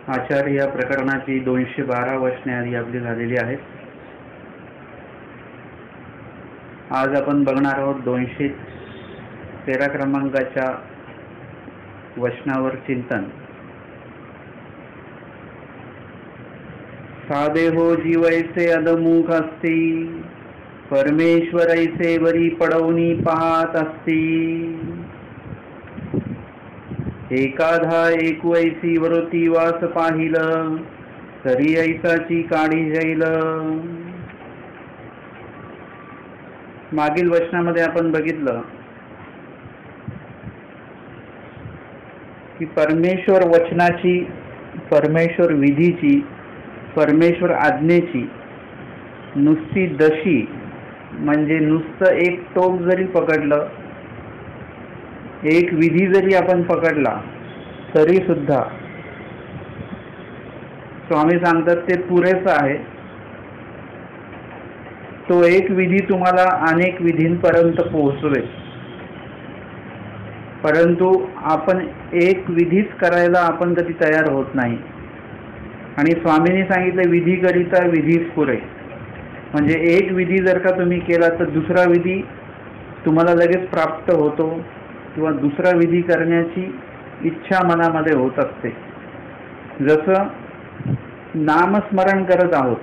आचार्य या प्रकरणाची 212 वचने आधी आपली झालेली आहेत. आज आपण बघणार आहोत 213 क्रमांकाच्या वचनावर चिंतन. सादेहो जीवैसे अधमुख असती, परमेश्वरैसे वरी पडवणी पाहत असती. एकाधा एकवैसी वरती वास पाहिलं, तरी ऐसाची काढी जाईल. मागील वचनामध्ये आपण बघितलं की परमेश्वर वचनाची, परमेश्वर विधीची, परमेश्वर आज्ञेची नुसती दशी म्हणजे नुसतं एक टोक जरी पकडलं, एक विधी जरी आपण पकडला तरी सुद्धा स्वामी सांगतात ते पुरेसं आहे. तो एक विधी तुम्हाला अनेक विधींपर्यंत पोहोचवेल, परंतु आपण एक विधीच करायला आपण कधी तयार होत नाही. आणि स्वामींनी सांगितलं विधीकरिता विधीच पुरे. म्हणजे एक विधी जर का तुम्ही केला तर दुसरा विधी तुम्हाला लगेच प्राप्त होतो, किंवा दुसरा विधी करण्याची इच्छा मनामध्ये होत असते. जसं नामस्मरण करत आहोत,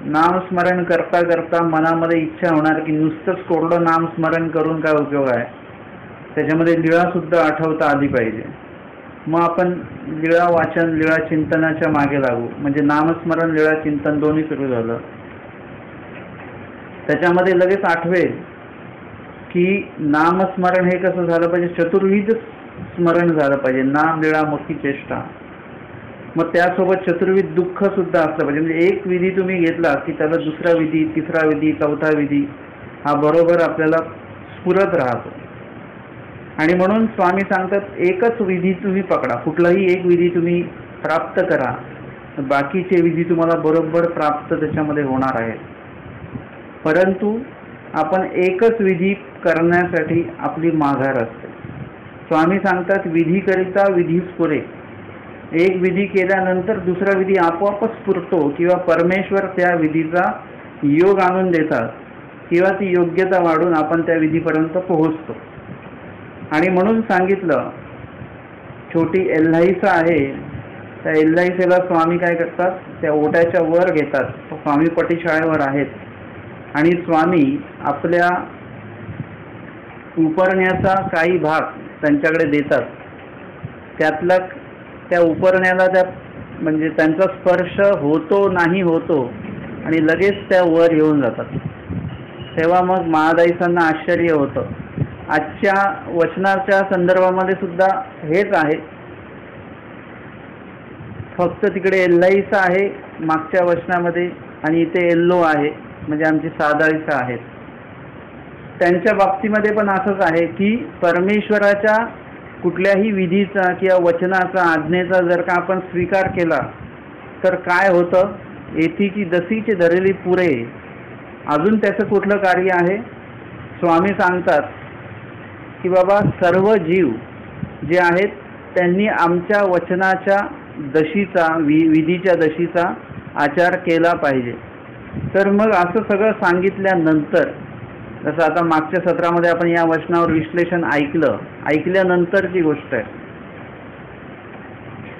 नामस्मरण करता करता मनामध्ये इच्छा होणार की नुसतंच कोरडं नामस्मरण करून काय उपयोग आहे, त्याच्यामध्ये लीळा सुद्धा आठवता आली पाहिजे. मग आपण लीळा वाचन, लीळा चिंतनाच्या मागे लागू. म्हणजे नामस्मरण, लीळा चिंतन दोन्ही सुरू झालं. त्याच्यामध्ये लगेच आठवेल की नामस्मरण हे कसं झालं पाहिजे, चतुर्विध स्मरण झालं पाहिजे. नाम, लीळा, मुखी, चेष्टा. मग त्यासोबत चतुर्विध दुःख सुद्धा असलं पाहिजे. म्हणजे एक विधी तुम्ही घेतला की त्याला दुसरा विधी, तिसरा विधी, चौथा विधी हा बरोबर आपल्याला स्फुरत राहतो. आणि म्हणून स्वामी सांगतात एकच विधी तुम्ही पकडा, कुठलाही एक विधी तुम्ही प्राप्त करा, बाकीचे विधी तुम्हाला बरोबर प्राप्त त्याच्यामध्ये होणार आहेत. परंतु आपण एकच विधी करण्यासाठी आपली माघार असते. स्वामी सांगतात विधीकरिता विधीच पुरे. एक विधी केल्यानंतर दुसरा विधी आपोआपच स्फुरतो, किंवा परमेश्वर त्या विधीचा योग आणून देतात, किंवा ती योग्यता वाढून आपण त्या विधीपर्यंत पोहोचतो. आणि म्हणून सांगितलं छोटी एल्हाईसा आहे, त्या एल्हाईसेला स्वामी काय करतात, त्या ओट्याच्या वर घेतात. स्वामी पटीशाळेवर आहेत आणि स्वामी आपल्या उपरण्याचा काही भाग त्यांच्याकडे देतात. त्यातला त्या उपरण्याला त्या म्हणजे त्यांचा स्पर्श होतो नाही होतो आणि लगेच त्या वर येऊन जातात. तेव्हा मग महादाईसांना आश्चर्य होतं. आजच्या वचनाच्या संदर्भामध्ये सुद्धा हेच आहे, फक्त तिकडे एल्लाईसा आहे मागच्या वचनामध्ये आणि इथे एल्लो आहे, म्हणजे आमची सादाईसा आहेत. त्यांच्या बाबतीमध्ये पण असंच आहे की परमेश्वराच्या कुठल्याही विधीचा किंवा वचनाचा, आज्ञेचा जर का आपण स्वीकार केला तर काय होतं, एथीची दसीची धरली पुरे. अजून त्याचं कुठलं कार्य आहे. स्वामी सांगतात की बाबा सर्व जीव जे आहेत त्यांनी आमच्या वचनाच्या दशीचा, विधीच्या दशीचा आचार केला पाहिजे. तर मग असं सगळं सांगितल्यानंतर, जसं आता मागच्या सत्रामध्ये आपण या वचनावर विश्लेषण ऐकल्यानंतरची गोष्ट आहे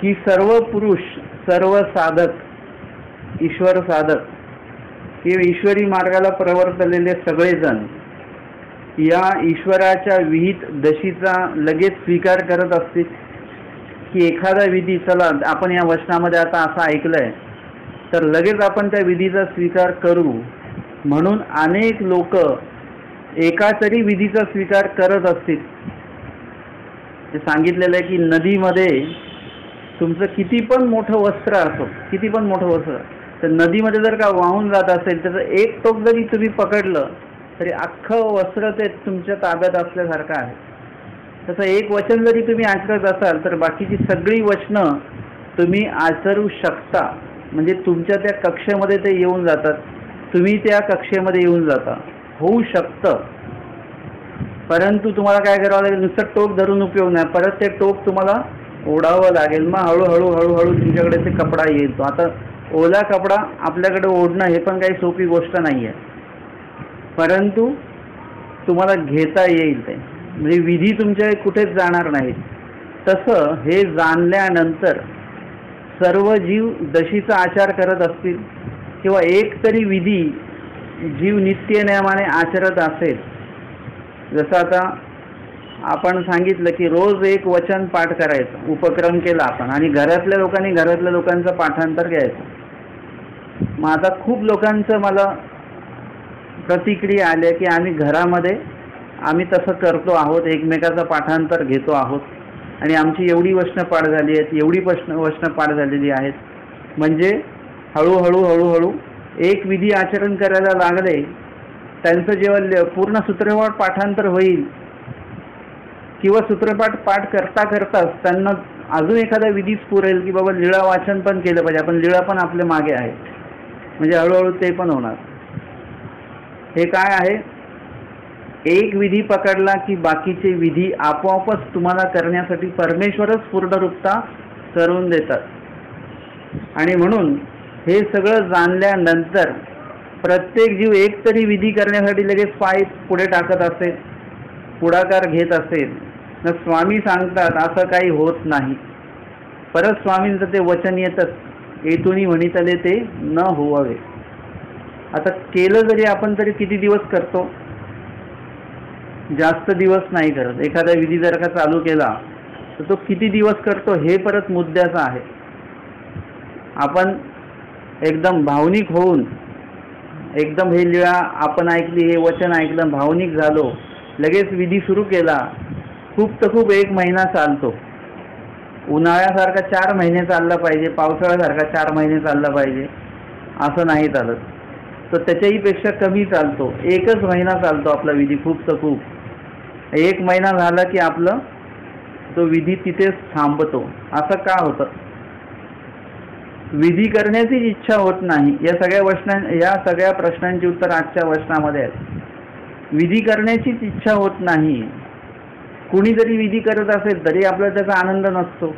की सर्व पुरुष, सर्व साधक, ईश्वर साधक किंवा ईश्वरी मार्गाला प्रवर्तलेले सगळेजण या ईश्वराच्या विहित दशीचा लगेच स्वीकार करत असतील. की एखादा विधी, चला आपण या वचनामध्ये आता असं ऐकलंय तर लगेच आपण त्या विधीचा स्वीकार करू, म्हणून अनेक लोक एका तरी विधीचा स्वीकार करत असतील. ते सांगितलेलं आहे की नदीमध्ये तुमचं किती पण मोठं वस्त्र असो, किती पण मोठं वस्त्र, तर नदीमध्ये जर का वाहून जात असेल त्याचं एक टोक जरी तुम्ही पकडलं तरी अख्खं वस्त्र ते तुमच्या ताब्यात असल्यासारखं आहे. तसं एक वचन जरी तुम्ही आचरत असाल तर बाकीची सगळी वचनं तुम्ही आचरू शकता. म्हणजे तुमच्या त्या कक्षेमध्ये ते येऊन जातात, तुम्ही त्या कक्षेमध्ये येऊन जाता, होऊ शकतं. परंतु तुम्हाला काय करावं लागेल, नुसतं टोक धरून उपयोग नाही, परत ते टोक तुम्हाला ओढावं लागेल, मग हळूहळू हळूहळू तुमच्याकडे ते कपडा येईल. तो आता ओला कपडा आपल्याकडे ओढणं हे पण काही सोपी गोष्ट नाही आहे, परंतु तुम्हाला घेता येईल ते, म्हणजे विधी तुमच्या कुठेच जाणार नाहीत. तसं हे जाणल्यानंतर सर्व जीव दशीचा आचार करत असतील किंवा एक तरी विधी जीव नित्यनेमाने आचरत असेल. जसं आता आपण सांगितलं की रोज एक वचन पाठ करायचं, उपक्रम केला आपण, आणि घरातल्या लोकांनी घरातल्या लोकांचं पाठांतर घ्यायचं. मग आता खूप लोकांचं मला प्रतिक्रिया आल्या की आम्ही घरामध्ये आम्ही तसं करतो आहोत, एकमेकाचं पाठांतर घेतो आहोत, आणि आमची एवढी वचनं पाठ झाली आहेत, एवढी वचनं पाठ झालेली आहेत. म्हणजे हळूहळू हळूहळू एक विधी आचरण करायला लागले, त्यांचं जेव्हा पूर्ण सूत्रपाठ पाठांतर होईल किंवा सूत्रपाठ पाठ करता करताच त्यांना अजून एखादा विधीच पुरेल की बाबा लीळा वाचन पण केलं पाहिजे, आपण लीळा पण आपल्या मागे आहे, म्हणजे हळूहळू ते पण होणार. हे काय आहे, एक विधी पकडला की बाकीचे विधी आपोआपच तुम्हाला करण्यासाठी परमेश्वरच पूर्णरूपता करून देतात. आणि म्हणून हे सगळं जाणल्यानंतर प्रत्येक जीव एक तरी विधी करण्यासाठी लगेच पाय पुढे टाकत असेल, पुढाकार घेत असेल. तर स्वामी सांगतात असं काही होत नाही. परत स्वामींचं ते वचन येतच, येथून म्हणितले ते न होवावे. आता केलं जरी आपण तरी किती दिवस करतो, जास्त दिवस नाही करत. एखादा विधी जर का चालू केला तर तो किती दिवस करतो हे परत मुद्द्याचं आहे. आपण एकदम भावनिक होऊन एकदम हे लीळा आपण ऐकली, हे वचन ऐकलं, भावनिक झालो, लगेच विधी सुरू केला, खूप तर खूप 1 महिना चालतो. उन्हाळ्यासारखा 4 महिने चालला पाहिजे, पावसाळ्यासारखा 4 महिने चालला पाहिजे असं नाही चालत. तर त्याच्याही पेक्षा कमी चालतो, 1च महिना चालतो आपला विधी, खूप तर खूप. 1 महिना झाला की आपलं तो विधी तिथेच थांबतो. असं का होतं? विधी करण्याची इच्छा होत नाही. या सगळ्या प्रश्नांची उत्तर आजच्या वचनामध्ये आहेत. विधी करण्याचीच इच्छा होत नाही. कुणी जरी विधी करत असेल तरी आपल्याला त्याचा आनंद नसतो.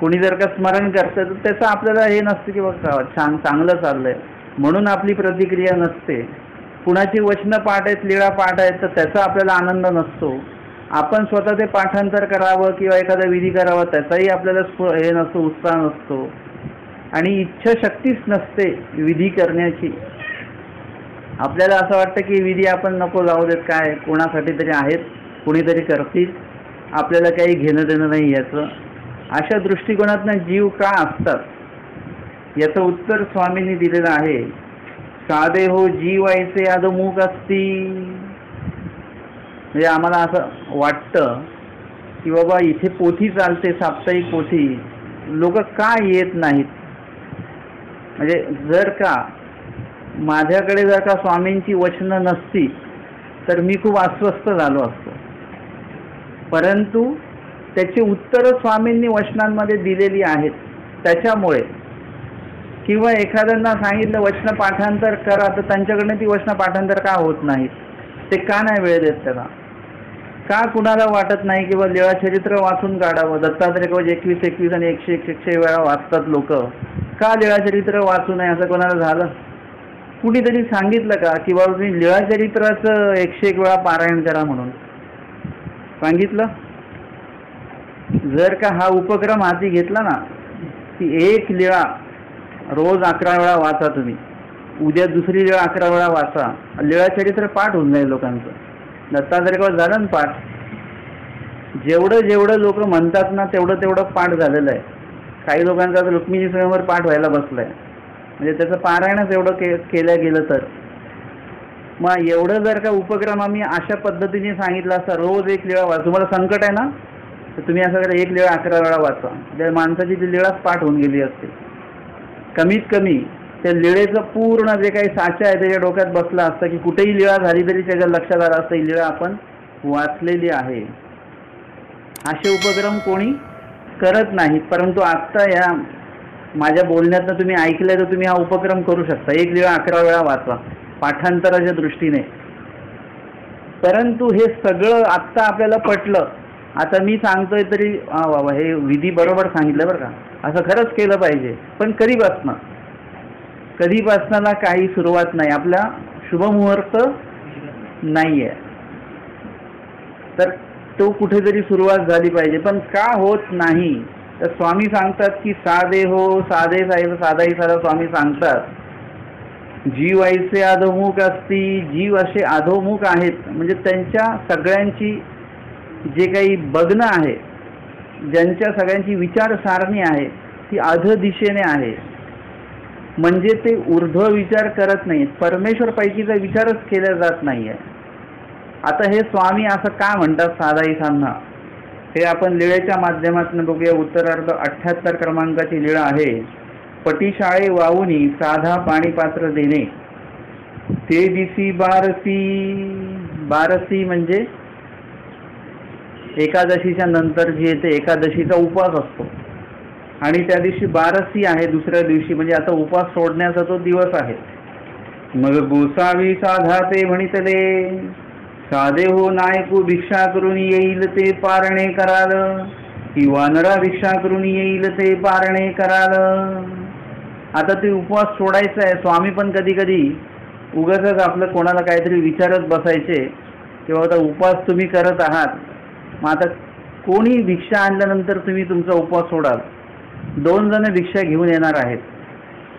कुणी जर का स्मरण करतं तर त्याचं आपल्याला हे नसतं की बघा चांगलं चाललंय म्हणून आपली प्रतिक्रिया नसते. कुणाची वचनं पाठ आहेत, लीळा पाठ आहेत, तर त्याचा आपल्याला आनंद नसतो. आपण स्वतः ते पाठांतर करावं किंवा एखादा विधी करावा त्याचाही आपल्याला हे नसतो, उत्साह नसतो, आणि इच्छाशक्तीच नसते विधी करण्याची. आपल्याला असं वाटतं की विधी आपण नको जाऊ देत, काय कोणासाठी तरी आहेत, कुणीतरी करतील, आपल्याला काही घेणं देणं नाही याचं. अशा दृष्टिकोनातनं जीव का असतात याचं उत्तर स्वामींनी दिलेलं आहे. साधे हो जीव ऐसे अधमुख असती. म्हणजे आम्हाला असं वाटतं की बाबा इथे पोथी चालते, साप्ताहिक पोथी, लोक का येत नाहीत. म्हणजे जर का माझ्याकडे जर का स्वामींची वचनं नसती तर मी खूप अस्वस्थ झालो असतो, परंतु त्याची उत्तरं स्वामींनी वचनांमध्ये दिलेली आहेत. त्याच्यामुळे किंवा एखाद्यांना सांगितलं वचन पाठांतर करा तर त्यांच्याकडनं ती वचन पाठांतर का होत नाहीत, ते का नाही वेळ देत त्याला. का कुणाला वाटत नाही की लीळाचरित्र वाचून काढावं. दत्तात्रय कवच 21 आणि 101 वेळा वाचतात लोक, का लीळाचरित्र वाचू नये असं कोणाला झालं? कुणीतरी सांगितलं का की बाबा तुम्ही लीळाचरित्राचं 101 वेळा पारायण करा म्हणून सांगितलं? जर का हा उपक्रम हाती घेतला ना की एक लीळा रोज 11 वेळा वाचा, तुम्ही उद्या दुसरी लीळा 11 वेळा वाचा, लीळाचरित्र पाठ होऊन जाईल लोकांचं. दत्तात्रय कवच झालं ना पाठ. जेवढं लोक म्हणतात ना तेवढं पाठ झालेलं आहे. काही लोकांचा आता रुक्मिणी स्वयंवर पाठ व्हायला बसलाय, म्हणजे त्याचं पारायणच एवढं केलं गेलं तर. मग एवढं जर का उपक्रम आम्ही अशा पद्धतीने सांगितलं असता, रोज एक लीळा वाचा, तुम्हाला संकट आहे ना तर तुम्ही असं करा, एक लीळा 11 वेळा वाचा, त्या माणसाची ती लीळाच पाठ होऊन गेली असते. कमीत कमी त्या लीळेचं पूर्ण जे काही साचा आहे त्याच्या डोक्यात बसला असतं की कुठेही लीळा झाली तरी त्याच्या लक्षात आलं असतं ही लीळा आपण वाचलेली आहे. असे उपक्रम कोणी करत नाहीत. परंतु आत्ता या माझ्या बोलण्यातनं तुम्ही ऐकलंय तर तुम्ही हा उपक्रम करू शकता. एक लीळा 11 वेळा वाचा पाठांतराच्या दृष्टीने. परंतु हे सगळं आत्ता आपल्याला पटलं आता मी सांगतोय तरी हा बाबा हे विधी बरोबर सांगितलं बरं का, असं खरंच केलं पाहिजे, पण कधीपासनं काही सुरुवात नाही, आपला शुभमुहूर्त नाही आहे, तर तो कुठेतरी सुरुवात झाली पाहिजे. पण का होत नाही, तर स्वामी सांगतात की साधे हो साधे साहेब साधाही साधा. स्वामी सांगतात जीव ऐसे अधोमुख असती, जीव असे अधोमुख आहेत, म्हणजे त्यांच्या सगळ्यांची जे काही बघणं आहे, ज्यांच्या सगळ्यांची विचारसारणी आहे ती अध दिशेने आहे, म्हणजे ते ऊर्ध्व विचार करत नाहीत, परमेश्वर पैकीचा विचारच केला जात नाही आहे. आता हे स्वामी असं का म्हणतात साधाही सांना, हे आपण लीळेच्या माध्यमातून बघूया. उत्तरार्ध 78 क्रमांकाची लीळा आहे. पटीशाळे वाहुनी साधा पाणी पात्र देणे, ते दिसी बारसी. बारसी म्हणजे एकादशीच्या नंतर जी येते, एकादशीचा उपवास असतो, आणि त्या दिवशी बारसी आहे, दुसऱ्या दिवशी म्हणजे आता उपवास सोडण्याचा तो दिवस आहे. मग गोसावी साधा ते म्हणितले, साधे हो नायकू भिक्षा करून येईल ते पारणे कराल, की वानरा भिक्षा करून येईल ते पारणे कराल. आता ते उपवास सोडायचा आहे. स्वामी पण कधी कधी उगाचच आपलं कोणाला काहीतरी विचारत बसायचे किंवा आता उपवास तुम्ही करत आहात, मग आता कोणी भिक्षा आणल्यानंतर तुम्ही तुमचा उपवास सोडाल. 2 जण भिक्षा घेऊन येणार आहेत.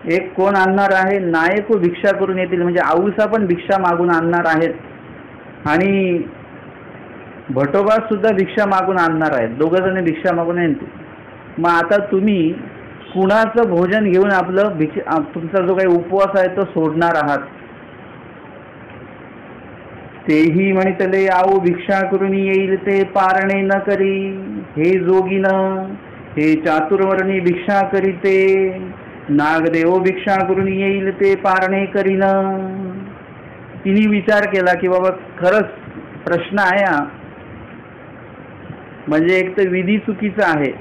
एक कोण आणणार आहे, नायक भिक्षा करून येतील, म्हणजे आऊसा पण भिक्षा मागून आणणार आहेत, आणि भटोबा सुद्धा भिक्षा मागून आणणार आहेत. 2 जण भिक्षा मागून येतील. मग आता तुम्ही कुणाचं भोजन घेऊन आपलं तुमचा जो काही उपवास आहे तो सोडणार आहात. तेही म्हणितले आऊ भिक्षा करून येईल ते पारणे न करी, हे जोगीन हे चातुर्वर्णी भिक्षा करीते, नागदेव भिक्षा करून येईल ते पारणे करीन. तिने विचार केला की बाबा खरंच प्रश्न आहे हा, म्हणजे एक तर विधी चुकीचा आहे,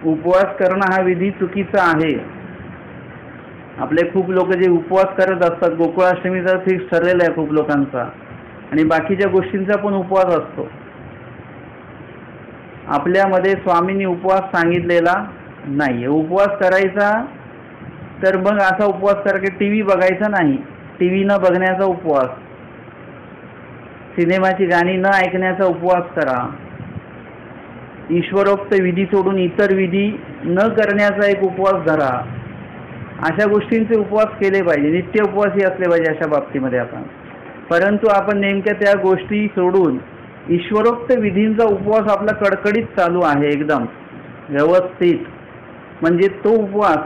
उपवास करणं हा विधी चुकीचा आहे. आपले खूप लोक जे उपवास करत असतात, गोकुळाष्टमीचा फिक्स ठरलेला आहे खूप लोकांचा, आणि बाकीच्या गोष्टींचा पण उपवास असतो. आपल्यामध्ये स्वामींनी उपवास सांगितलेला नाही. उपवास करायचा तर मग असा उपवास करा की टी व्ही बघायचा नाही, टी व्ही न बघण्याचा उपवास, सिनेमाची गाणी न ऐकण्याचा उपवास करा, ईश्वरोक्त विधी सोडून इतर विधी न करण्याचा एक उपवास धरा. अशा गोष्टींचे उपवास केले पाहिजे, नित्य उपवासी असले पाहिजे अशा बाबतीमध्ये आपण. परंतु आपण नेमक्या त्या गोष्टी सोडून ईश्वरोक्त विधींचा उपवास आपला कडकडीत चालू आहे, एकदम व्यवस्थित. म्हणजे तो उपवास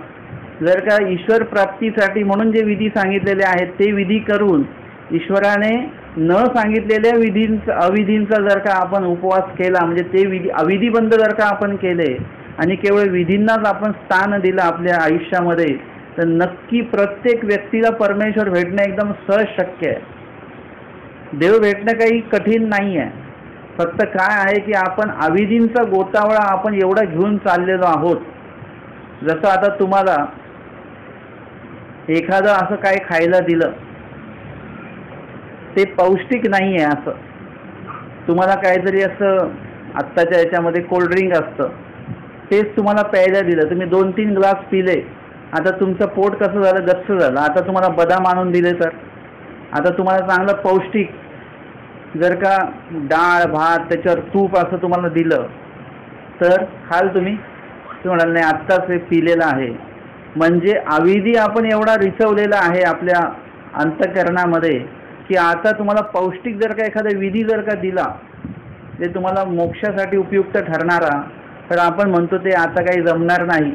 जर का ईश्वर प्राप्तीसाठी म्हणून जे विधी सांगितलेले आहेत ते विधी करून ईश्वराने न सांगितलेल्या अविधींचा जर का आपण उपवास केला, म्हणजे ते विधी अविधीबंध जर का आपण केले आणि केवळ विधींनाच आपण स्थान दिलं आपल्या आयुष्यामध्ये, तर नक्की प्रत्येक व्यक्तीला परमेश्वर भेटणं एकदम सहज शक्य आहे. देव भेटणं काही कठीण नाही आहे. फक्त काय आहे की आपण अविधींचा गोतावळा आपण एवढा घेऊन चाललेलो आहोत. जसं आता तुम्हाला एखादं असं काय खायला दिलं, ते पौष्टिक नाही आहे, असं तुम्हाला काहीतरी असं आत्ताच्या याच्यामध्ये कोल्ड्रिंक असतं, तेच तुम्हाला प्यायला दिलं, तुम्ही 2-3 ग्लास पिले, आता तुमचं पोट कसं झालं, गच्च झालं. आता तुम्हाला बदाम आणून दिले, तर आता तुम्हाला चांगलं पौष्टिक जर का डाळ भात त्याच्यावर तूप असं तुम्हाला दिलं तर खाल तुम्ही म्हणाल नाही, आत्ताच हे पिलेलं आहे. म्हणजे अविधी आपण एवढा रिचवलेला आहे आपल्या अंतःकरणामध्ये की आता तुम्हाला पौष्टिक जर का एखादा विधी जर का दिला, जे तुम्हाला मोक्षासाठी उपयुक्त ठरणारा, तर आपण म्हणतो ते आता काही जमणार नाही.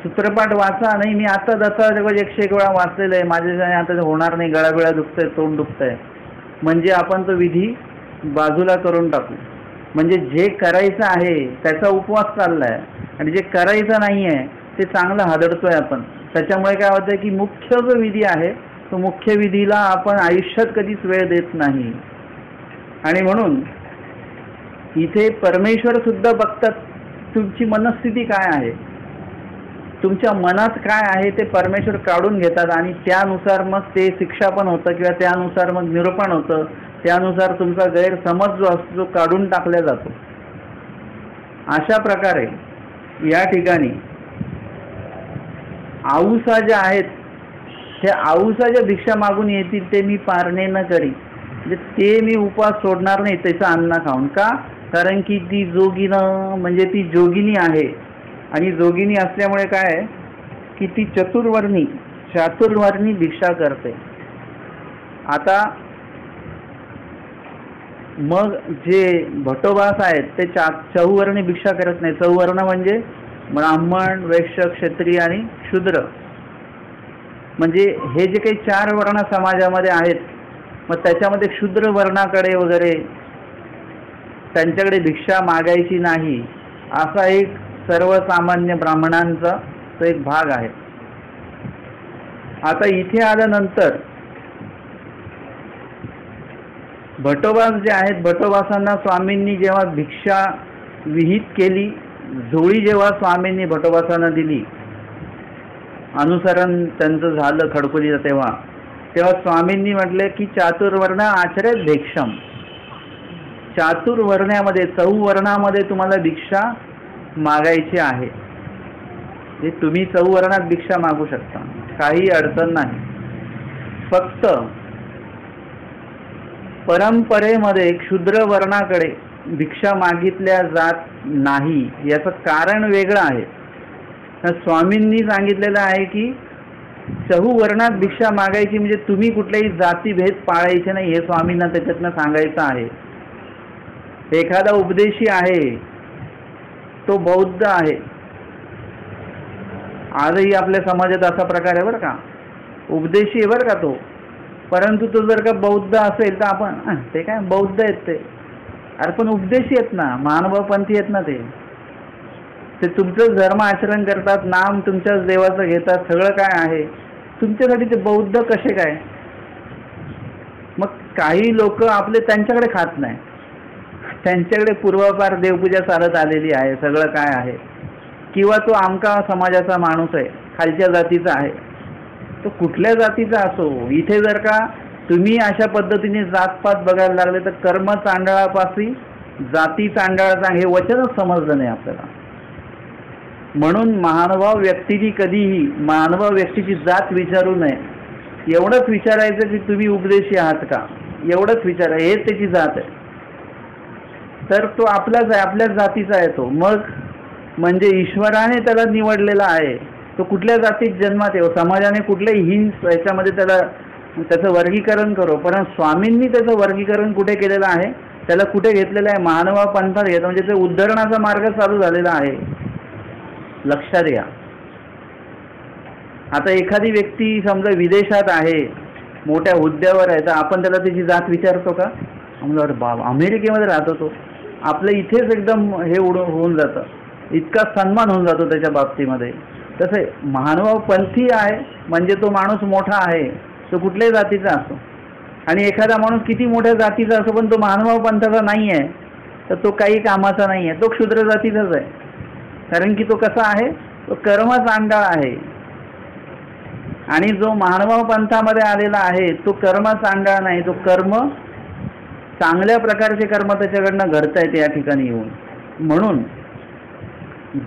सूत्रपाठ वाचा, नाही मी आता दत्तावज 101 वेळा वाचलेलं आहे, माझ्याने आता होणार नाही, गळाबिळा दुखतंय, तोंड दुखतंय, म्हणजे आपण तो विधी बाजूला करून टाकू. म्हणजे जे करायचं आहे त्याचा उपवास चाललाय, आणि जे करायचं नाही आहे ते चांगलं हादरतोय आपण. त्याच्यामुळे काय होतं की मुख्य जो विधी आहे तो मुख्य विधीला आपण आयुष्यात कधीच वेळ देत नाही. आणि म्हणून इथे परमेश्वर सुद्धा बघतात तुमची मनस्थिती काय आहे, तुमच्या मनात काय आहे ते परमेश्वर काढून घेतात, आणि त्यानुसार मग ते शिक्षा पण होतं किंवा त्यानुसार मग निरूपण होतं त्यानुसार तुमचा गैरसमज जो असतो तो काढून टाकला जातो. अशा प्रकारे या ठिकाणी आऊसा ज्या आहेत त्या आऊसा ज्या भिक्षा मागून येतील ते मी पारणे न करी, म्हणजे ते मी उपवास सोडणार नाही त्याचं अन्न खाऊन. का? कारण की ती जोगीनं म्हणजे ती जोगिनी आहे आणि जोगिनी असल्यामुळे काय आहे की ती चातुर्वर्णी भिक्षा करते. आता मग जे भटोबास आहेत ते चौवर्णी भिक्षा करत नाही. चौवर्ण म्हणजे ब्राह्मण, वैश्य, क्षत्रिय आणि शूद्र, म्हणजे हे जे काही 4 वर्ण समाजामध्ये आहेत, मग त्याच्यामध्ये शूद्र वर्णाकडे वगैरे त्यांच्याकडे भिक्षा मागायची नाही असा एक सर्वसामान्य ब्राह्मणांचा तो एक भाग आहे. आता इथे आल्यानंतर भटोबास जे आहेत, भटोबासांना स्वामींनी जेव्हा भिक्षा विहित केली, झोळी जेव्हा स्वामींनी भटोबासांना दिली, अनुसरण त्यांचं झालं खडकुलीचं, तेव्हा स्वामींनी म्हटले की चातुर्वर्ण आचरेत भिक्षम. चातुर्वर्ण्यामध्ये चौवर्णामध्ये तुम्हाला भिक्षा मागायची आहे. तुम्ही चौवर्णात भिक्षा मागू शकता, काही अडचण नाही. फक्त परंपरेमध्ये क्षुद्र वर्णाकडे भिक्षा मागितल्या जात नाही, याचं कारण वेगळं आहे. स्वामींनी सांगितलेलं आहे की चहुवर्णात भिक्षा मागायची म्हणजे तुम्ही कुठलेही जातीभेद पाळायचे नाही, हे स्वामींना त्याच्यातनं सांगायचं आहे. एखादा उपदेशी आहे, तो बौद्ध आहे, आजही आपल्या समाजात असा प्रकार आहे बरं का, उपदेशी आहे बरं का तो, परंतु तो जर का बौद्ध असेल तर आपण ते काय बौद्ध आहेत ते, पण उपदेशी आहेत ना, महानुभावपंथी आहेत ना, ते तुमचं धर्म आचरण करतात, नाम तुमच्याच देवाचं घेतात, सगळं काय आहे, तुमच्यासाठी ते बौद्ध कसे काय? मग काही लोक आपले त्यांच्याकडे खात नाही, त्यांच्याकडे पूर्वापार देवपूजा चालत आलेली आहे, सगळं काय आहे, किंवा तो आमका समाजाचा माणूस आहे, खालच्या जातीचा आहे, तो कुठल्या जातीचा असो, इथे जर का तुम्ही अशा पद्धतीने जातपात बघायला लागले तर कर्म चांडाळापासी जाती चांडाळाचा हे वचनच समजलं नाही आपल्याला. म्हणून महानुभाव व्यक्तीची कधीही महानुभाव व्यक्तीची जात विचारू नये. एवढंच विचारायचं की तुम्ही उपदेशी आहात का, एवढंच विचारा, हेच त्याची जात आहे, तर तो आपलाच आहे, आपल्याच जातीचा आहे तो. मग म्हणजे ईश्वराने त्याला निवडलेला आहे, तो कुठल्या जातीत जन्मात येऊ, समाजाने कुठल्याही हिंस याच्यामध्ये त्याचं वर्गीकरण करो, पण स्वामींनी त्याचं वर्गीकरण कुठे केलेलं आहे, त्याला कुठे घेतलेलं आहे, महानुभाव पंथात घेतो, म्हणजे ते उद्धरणाचा मार्ग चालू झालेला आहे, लक्षात घ्या. आता एखादी व्यक्ती समजा विदेशात आहे, मोठ्या हुद्द्यावर आहे, तर आपण त्याला त्याची जात विचारतो का? म्हणजे बाबा अमेरिकेमध्ये राहतो तो, आपल्या इथेच एकदम हे होऊन जातं, इतका सन्मान होऊन जातो त्याच्या बाबतीमध्ये. तसं महानुभाव पंथी आहे म्हणजे तो माणूस मोठा आहे, तो कुठल्याही जातीचा असो, आणि एखादा माणूस किती मोठ्या जातीचा असो पण तो महानुभाव पंथाचा नाही आहे, तर तो काही कामाचा नाही आहे, तो क्षुद्र जातीचाच आहे. कारण की तो कसा आहे, तो कर्म चांडाळ आहे. आणि जो महानुभाव पंथामध्ये आलेला आहे तो कर्म चांडाळ नाही, तो कर्म चांगल्या प्रकारचे कर्म त्याच्याकडनं घडतायत या ठिकाणी येऊन. म्हणून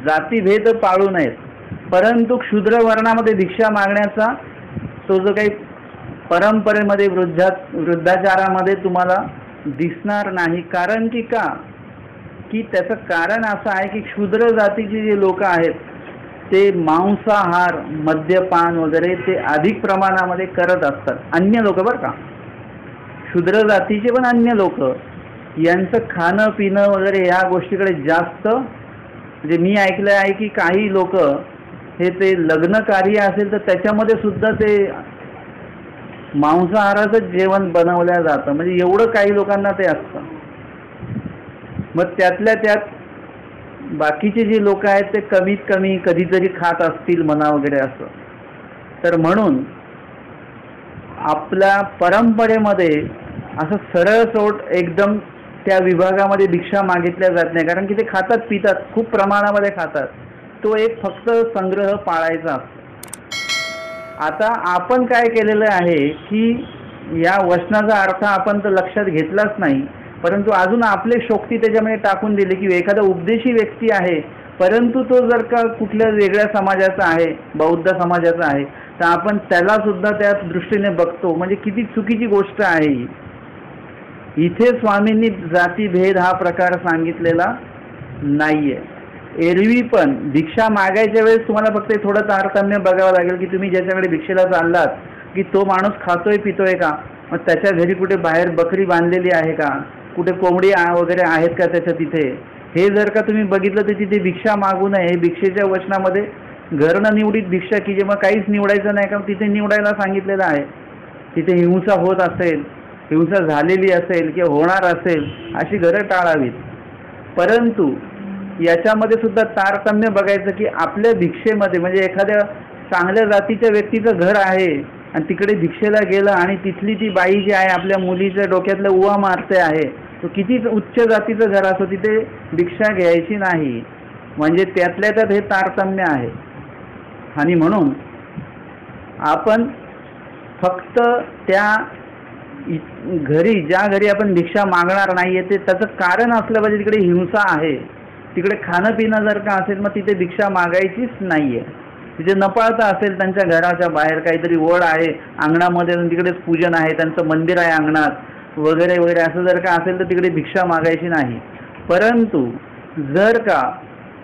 जातीभेद पाळू नयेत, परंतु क्षुद्र वर्णामध्ये भिक्षा मागण्याचा तो जो काही परंपरेमध्ये वृद्धाचारामध्ये तुम्हाला दिसणार नाही. कारण की का की त्याचं कारण असं आहे की क्षुद्र जातीचे जे लोक आहेत ते मांसाहार, मद्यपान वगैरे ते अधिक प्रमाणामध्ये करत असतात. अन्य लोक बरं का, क्षुद्र जातीचे पण अन्य लोक, यांचं खाणं पिणं वगैरे ह्या गोष्टीकडे जास्त, म्हणजे मी ऐकलं आहे की काही लोक हे ते लग्न कार्य असेल तर त्याच्यामध्ये सुद्धा ते मांसाहाराचं जेवण बनवलं जातं, म्हणजे एवढं काही लोकांना ते असतं. मग त्यातल्या त्यात बाकीचे जे लोक आहेत ते कमीत कमी कधीतरी खात असतील म्हणा वगैरे असं. तर म्हणून आपल्या परंपरेमध्ये असं सरळ सोट एकदम त्या विभागामध्ये भिक्षा मागितल्या जात नाही, कारण की ते खातात पितात, खूप प्रमाणामध्ये खातात, तो एक फक्त संग्रह पाळायचा असतो. आता आपण काय केलेलं आहे की या वचनाचा अर्थ आपण तर लक्षात घेतलाच नाही, परंतु अजून आपले शोक्ती त्याच्यामध्ये टाकून दिले की एखादा उपदेशी व्यक्ती आहे, परंतु तो जर का कुठल्या वेगळ्या समाजाचा आहे, बौद्ध समाजाचा आहे, तर आपण त्याला सुद्धा त्या दृष्टीने बघतो. म्हणजे किती चुकीची गोष्ट आहे ही. इथे स्वामींनी जातीभेद हा प्रकार सांगितलेला नाहीये. एरवी पण भिक्षा मागायच्या वेळेस तुम्हाला फक्त थोडं तारतम्य बघावं लागेल की तुम्ही ज्याच्याकडे भिक्षेला चाललात की तो माणूस खातोय पितोय का, मग त्याच्या घरी कुठे बाहेर बकरी बांधलेली आहे का, कुठे कोंबडी वगैरे आहेत का त्याच्या तिथे, हे जर का तुम्ही बघितलं तर तिथे भिक्षा मागू नये. भिक्षेच्या वचनामध्ये घरनं निवडीत भिक्षा की जे मग काहीच निवडायचं नाही का, तिथे निवडायला सांगितलेलं आहे. तिथे हिंसा होत असेल, हिंसा झालेली असेल किंवा होणार असेल, अशी घरं टाळावीत. परंतु याच्यामध्ये सुद्धा तारतम्य बघायचं की आपल्या भिक्षेमध्ये म्हणजे एखाद्या चांगल्या जातीच्या व्यक्तीचं घर आहे आणि तिकडे भिक्षेला गेलं आणि तिथली ती बाई जी आहे आपल्या मुलीच्या डोक्यातलं उवा मारते आहे, तो किती उच्च जातीचं घर असो तिथे भिक्षा घ्यायची नाही. म्हणजे त्यातल्या त्यात हे तारतम्य आहे. आणि म्हणून आपण फक्त त्या घरी ज्या घरी आपण भिक्षा मागणार नाहीये ते त्याचं कारण असलं पाहिजे. तिकडे हिंसा आहे, तिकडे खाणं पिणं जर का असेल मग तिथे भिक्षा मागायचीच नाहीये. तिथे न पाळता असेल त्यांच्या घराच्या बाहेर काहीतरी वड आहे अंगणामध्ये, तिकडेच पूजन आहे, त्यांचं मंदिर आहे अंगणात वगैरे वगैरे, असं जर का असेल तर तिकडे भिक्षा मागायची नाही. परंतु जर का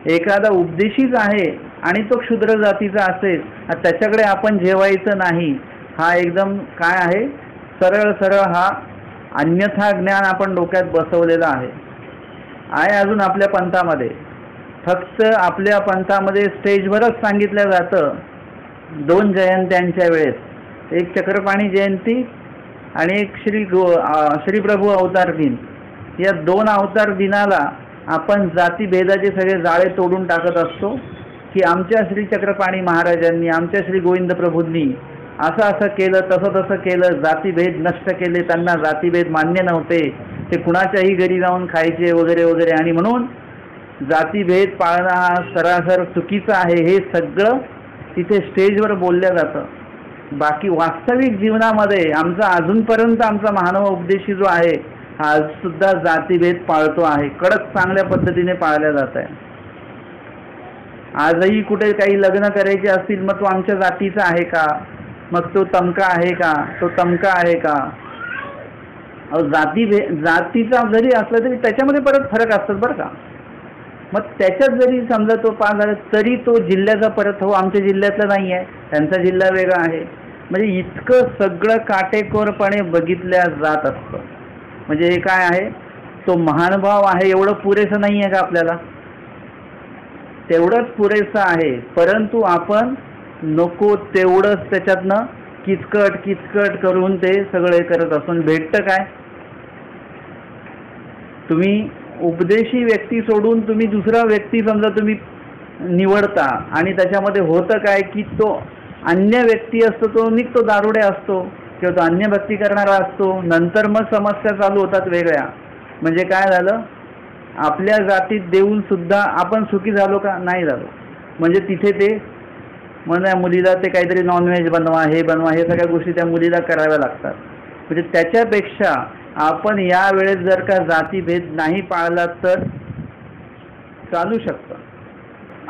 एखादा उपदेशीच आहे आणि तो क्षुद्र जातीचा असेल, त्याच्याकडे आपण जेवायचं नाही, हा एकदम काय आहे, सरळ सरळ हा अन्यथा ज्ञान आपण डोक्यात बसवलेला आहे. अजून आपल्या पंथामध्ये फक्त आपल्या पंथामध्ये स्टेजवरच सांगितलं जातं 2 जयंत्यांच्या वेळेस, एक चक्रपाणी जयंती आणि एक श्रीप्रभू अवतार दिन. या 2 अवतार दिनाला आपण जातीभेदाचे सगळे जाळे तोडून टाकत असतो की आमच्या श्री चक्रपाणी महाराजांनी, आमच्या श्री गोविंद प्रभूंनी असं असं केलं, तसं तसं केलं, जातीभेद नष्ट केले, त्यांना जातीभेद मान्य नव्हते, ते कुणाच्याही घरी जाऊन खायचे वगैरे वगैरे, आणि म्हणून जातीभेद पाळणं हा सरासर चुकीचं आहे, हे सगळं तिथे स्टेजवर बोललं जातं. बाकी वास्तविक जीवनामध्ये आमचा अजूनपर्यंत आमचा मानव उपदेशी जो आहे हा सुद्धा जातीभेद पाळतो आहे, कडक चांगल्या पद्धतीने पाळल्या जात आहे. आजही कुठे काही लग्न करायचे असतील मग तो आमच्या जातीचा आहे का, मग तो तमका आहे का, तो तमका आहे का. जातीचा जरी असला तरी त्याच्यामध्ये परत फरक असतात बरं का. मग त्याच्यात जरी समजा तो पास झाला तरी तो जिल्ह्याचा परत हो आमच्या जिल्ह्यातला नाही आहे, त्यांचा जिल्हा वेगळा आहे. म्हणजे इतकं सगळं काटेकोरपणे बघितल्या जात असतं. म्हणजे हे काय आहे, तो महानुभाव आहे एवढं पुरेसं नाही आहे का आपल्याला, तेवढंच पुरेसं आहे. परंतु आपण नको तेवढंच त्याच्यातनं किचकट किचकट करून ते सगळे करत असून भेटतं काय. तुम्ही उपदेशी व्यक्ती सोडून तुम्ही दुसरा व्यक्ती समजा तुम्ही निवडता आणि त्याच्यामध्ये होतं काय की तो अन्य व्यक्ती असतो, तो निघतो दारुडे असतो किंवा तो अन्य भक्ती करणारा असतो. नंतर मग समस्या चालू होतात वेगळ्या. म्हणजे काय झालं, आपल्या जातीत देऊन सुद्धा आपण सुखी झालो का, नाही झालो. म्हणजे तिथे ते म्हणजे मुलीला ते काहीतरी नॉनव्हेज बनवा, हे बनवा, हे सगळ्या गोष्टी त्या मुलीला कराव्या लागतात. म्हणजे त्याच्यापेक्षा आपण यावेळेस जर का जातीभेद नाही पाळला तर चालू शकतं.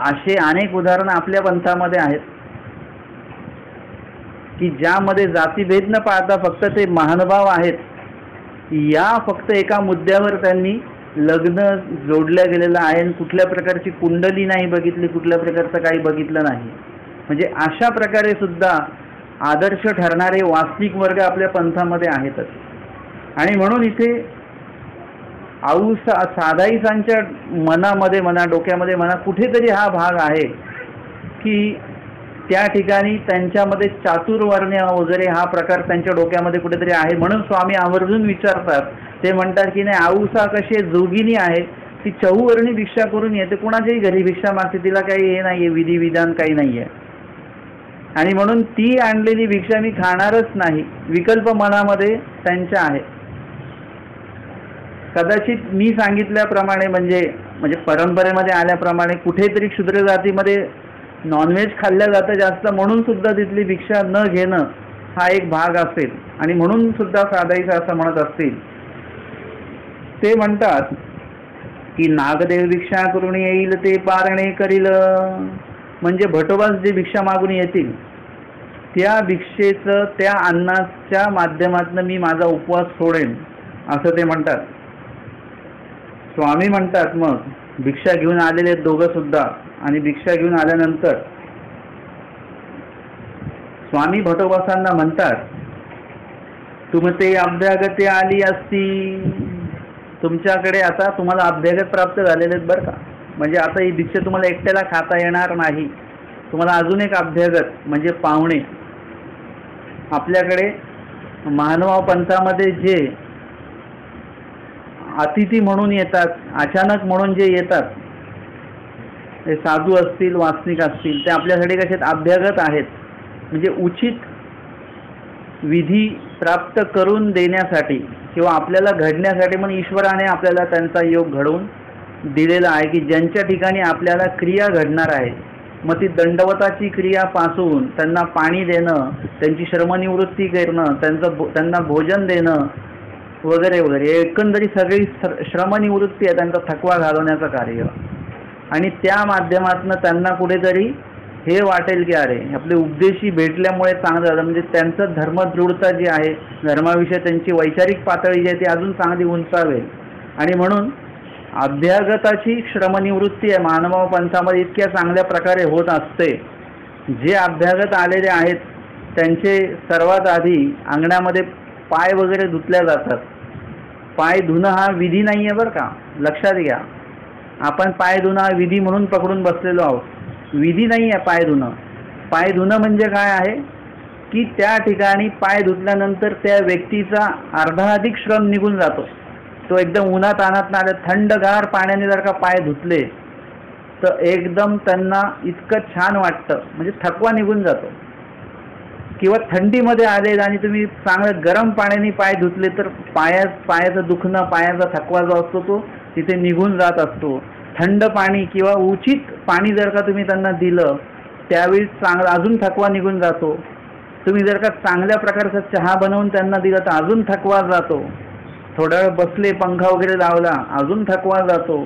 असे अनेक उदाहरणं आपल्या पंथामध्ये आहेत की ज्यामध्ये जातीभेद न पाळता फक्त ते महानुभाव आहेत, या फक्त एका मुद्द्यावर त्यांनी लग्न जोडलं गेलेलं आहे आणि कुठल्या प्रकारची कुंडली नाही बघितली, कुठल्या प्रकारचं काही बघितलं नाही. म्हणजे अशा प्रकारे सुद्धा आदर्श ठरणारे वास्तविक वर्ग आपल्या पंथामध्ये आहेतच. आणि म्हणून इथे साधाईसांच्या मनामध्ये म्हणा, डोक्यामध्ये म्हणा, कुठेतरी हा भाग आहे की त्या ठिकाणी त्यांच्यामध्ये चातुर्वर्ण्य वगैरे हा प्रकार त्यांच्या डोक्यामध्ये कुठेतरी आहे. म्हणून स्वामी आवर्जून विचारतात, ते म्हणतात की नाही आऊसा कशी जोगिनी आहे, ती चहूवर्णी भिक्षा करून येते, कुणाच्याही घरी भिक्षा मागते, तिला काही हे नाही आहे, विधी विधान काही नाही आहे. आणि म्हणून ती आणलेली भिक्षा मी खाणारच नाही, विकल्प मनामध्ये त्यांच्या आहे. कदाचित मी सांगितल्याप्रमाणे म्हणजे परंपरेमध्ये आल्याप्रमाणे कुठेतरी क्षुद्र जातीमध्ये नॉनव्हेज खाल्लं जातं जास्त, म्हणून सुद्धा तिथली भिक्षा न घेणं हा एक भाग असेल. आणि म्हणून सुद्धा साधाईचं असं म्हणत असतील, ते म्हणतात की नागदेव भिक्षा करून येईल ते पारणे करील. म्हणजे भटोबास जे भिक्षा मागून येतील त्या भिक्षेचं, त्या अन्नाच्या माध्यमातून मी माझा उपवास सोडेन असं ते म्हणतात. स्वामी म्हणतात मग भिक्षा घेऊन आलेले दोघं सुद्धा, आणि भिक्षा घेऊन आल्यानंतर स्वामी भटोबासांना म्हणतात, तुमते अभ्यागते आली असती. तुमच्याकडे आता तुम्हाला अभ्यागत प्राप्त झालेले आहेत बरं का. म्हणजे आता ही भिक्षा तुम्हाला एकट्याला खाता येणार नाही. तुम्हाला अजून एक अभ्यागत म्हणजे पाहुणे. आपल्याकडे महानुभाव पंथामध्ये जे अतिथी म्हणून येतात, अचानक म्हणून जे येतात, ते साधू असतील, वासनिक असतील, ते आपल्यासाठी कसे अभ्यागत आहेत. म्हणजे उचित विधी प्राप्त करून देण्यासाठी किंवा आपल्याला घडण्यासाठी पण ईश्वराने आपल्याला त्यांचा योग घडवून दिलेला आहे की ज्यांच्या ठिकाणी आपल्याला क्रिया घडणार आहे. मग ती दंडवताची क्रियापासून त्यांना पाणी देणं, त्यांची श्रमनिवृत्ती करणं, त्यांना भोजन देणं वगैरे वगैरे, एकंदरीत सगळी श्रमनिवृत्ती आहे, त्यांचा थकवा घालवण्याचं कार्य. आणि त्या माध्यमातून त्यांना कुठेतरी हे वाटेल की अरे आपले उपदेशी भेटल्यामुळे चांगलं झालं. म्हणजे त्यांचं धर्मदृढता जी आहे, धर्माविषयी त्यांची वैचारिक पातळी जी आहे ती अजून चांगली उंचावेल. आणि म्हणून अभ्यागताची श्रमनिवृत्ती आहे महानुभाव पंथामध्ये इतक्या चांगल्या प्रकारे होत असते. जे अभ्यागत आलेले आहेत त्यांचे सर्वात आधी अंगणामध्ये पाय वगैरे धुतल्या जातात. पाय धुणं हा विधी नाही आहे बरं का, लक्षात घ्या. आपण पाय धुणं हा विधी म्हणून पकडून बसलेलो आहोत. विधी नाही आहे पाय धुणं. पाय धुणं म्हणजे काय आहे की त्या ठिकाणी पाय धुतल्यानंतर त्या व्यक्तीचा अर्धाधिक श्रम निघून जातो. तो एकदम उन्हात आणत नाही, थंडगार पाण्याने जर का पाय धुतले तर एकदम त्यांना इतकं छान वाटतं, म्हणजे थकवा निघून जातो. किंवा थंडीमध्ये आले आणि तुम्ही चांगलं गरम पाण्याने पाय धुतले तर पायाचं दुखणं, पायाचा थकवा जो असतो तो तिथे निघून जात असतो. थंड पाणी किंवा उचित पाणी जर का तुम्ही त्यांना दिलं त्यावेळी चांगला अजून थकवा निघून जातो. तुम्ही जर का चांगल्या प्रकारचा चहा बनवून त्यांना दिला तर अजून थकवा जातो. थोडा वेळ बसले, पंखा वगैरे लावला, अजून थकवा जातो.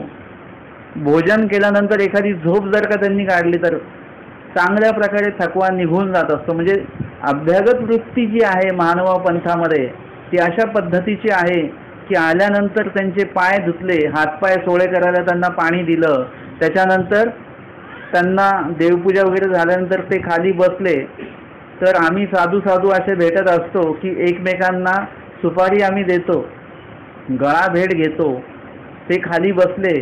भोजन केल्यानंतर एखादी झोप जर का त्यांनी काढली तर चांगल्या प्रकारे थकवा निघून जात असतो. म्हणजे अभ्यागत वृत्ती जी आहे महानुभाव पंथामध्ये ती अशा पद्धतीची आहे की आल्यानंतर त्यांचे पाय धुतले, हातपाय सोळे करायला त्यांना पाणी दिलं, त्याच्यानंतर त्यांना देवपूजा वगैरे झाल्यानंतर ते खाली बसले तर आम्ही साधू साधू असे भेटत असतो की एकमेकांना सुपारी आम्ही देतो, गळा भेट घेतो. ते खाली बसले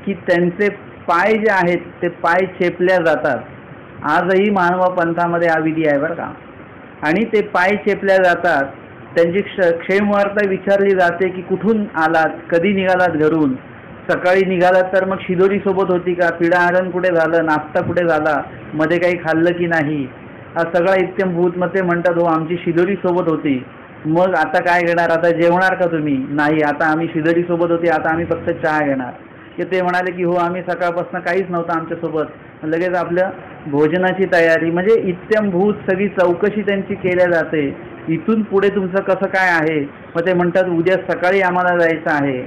की त्यांचे पाय जे आहेत ते पाय चेपल्या जातात. आजही महानुभाव पंथामध्ये हा विधी आहे बरं का. आणि ते पाय चेपल्या जातात. त्यांची क्षेमवार्ता विचारली जाते की कुठून आलात, कधी निघालात घरून. सकाळी निघालात तर मग शिदोरी सोबत होती का, पिढाहरण कुठे झालं, नाश्ता कुठे झाला, मध्ये काही खाल्लं की नाही, हा सगळा इत्यंभूत. मग ते म्हणतात हो आमची शिदोरी सोबत होती. मग आता काय घेणार, आता जेवणार का तुम्ही? नाही, आता आम्ही शिदोरी सोबत होती, आता आम्ही फक्त चहा घेणार. की ते म्हणाले की हो आम्ही सकाळपासून काहीच नव्हतं आमच्यासोबत, लगेच आपल्या भोजनाची तयारी. म्हणजे इत्यंभूत सगळी चौकशी त्यांची केल्या जाते. इथून पुढे तुमचं कसं काय आहे. मग ते म्हणतात उद्या सकाळी आम्हाला जायचं आहे.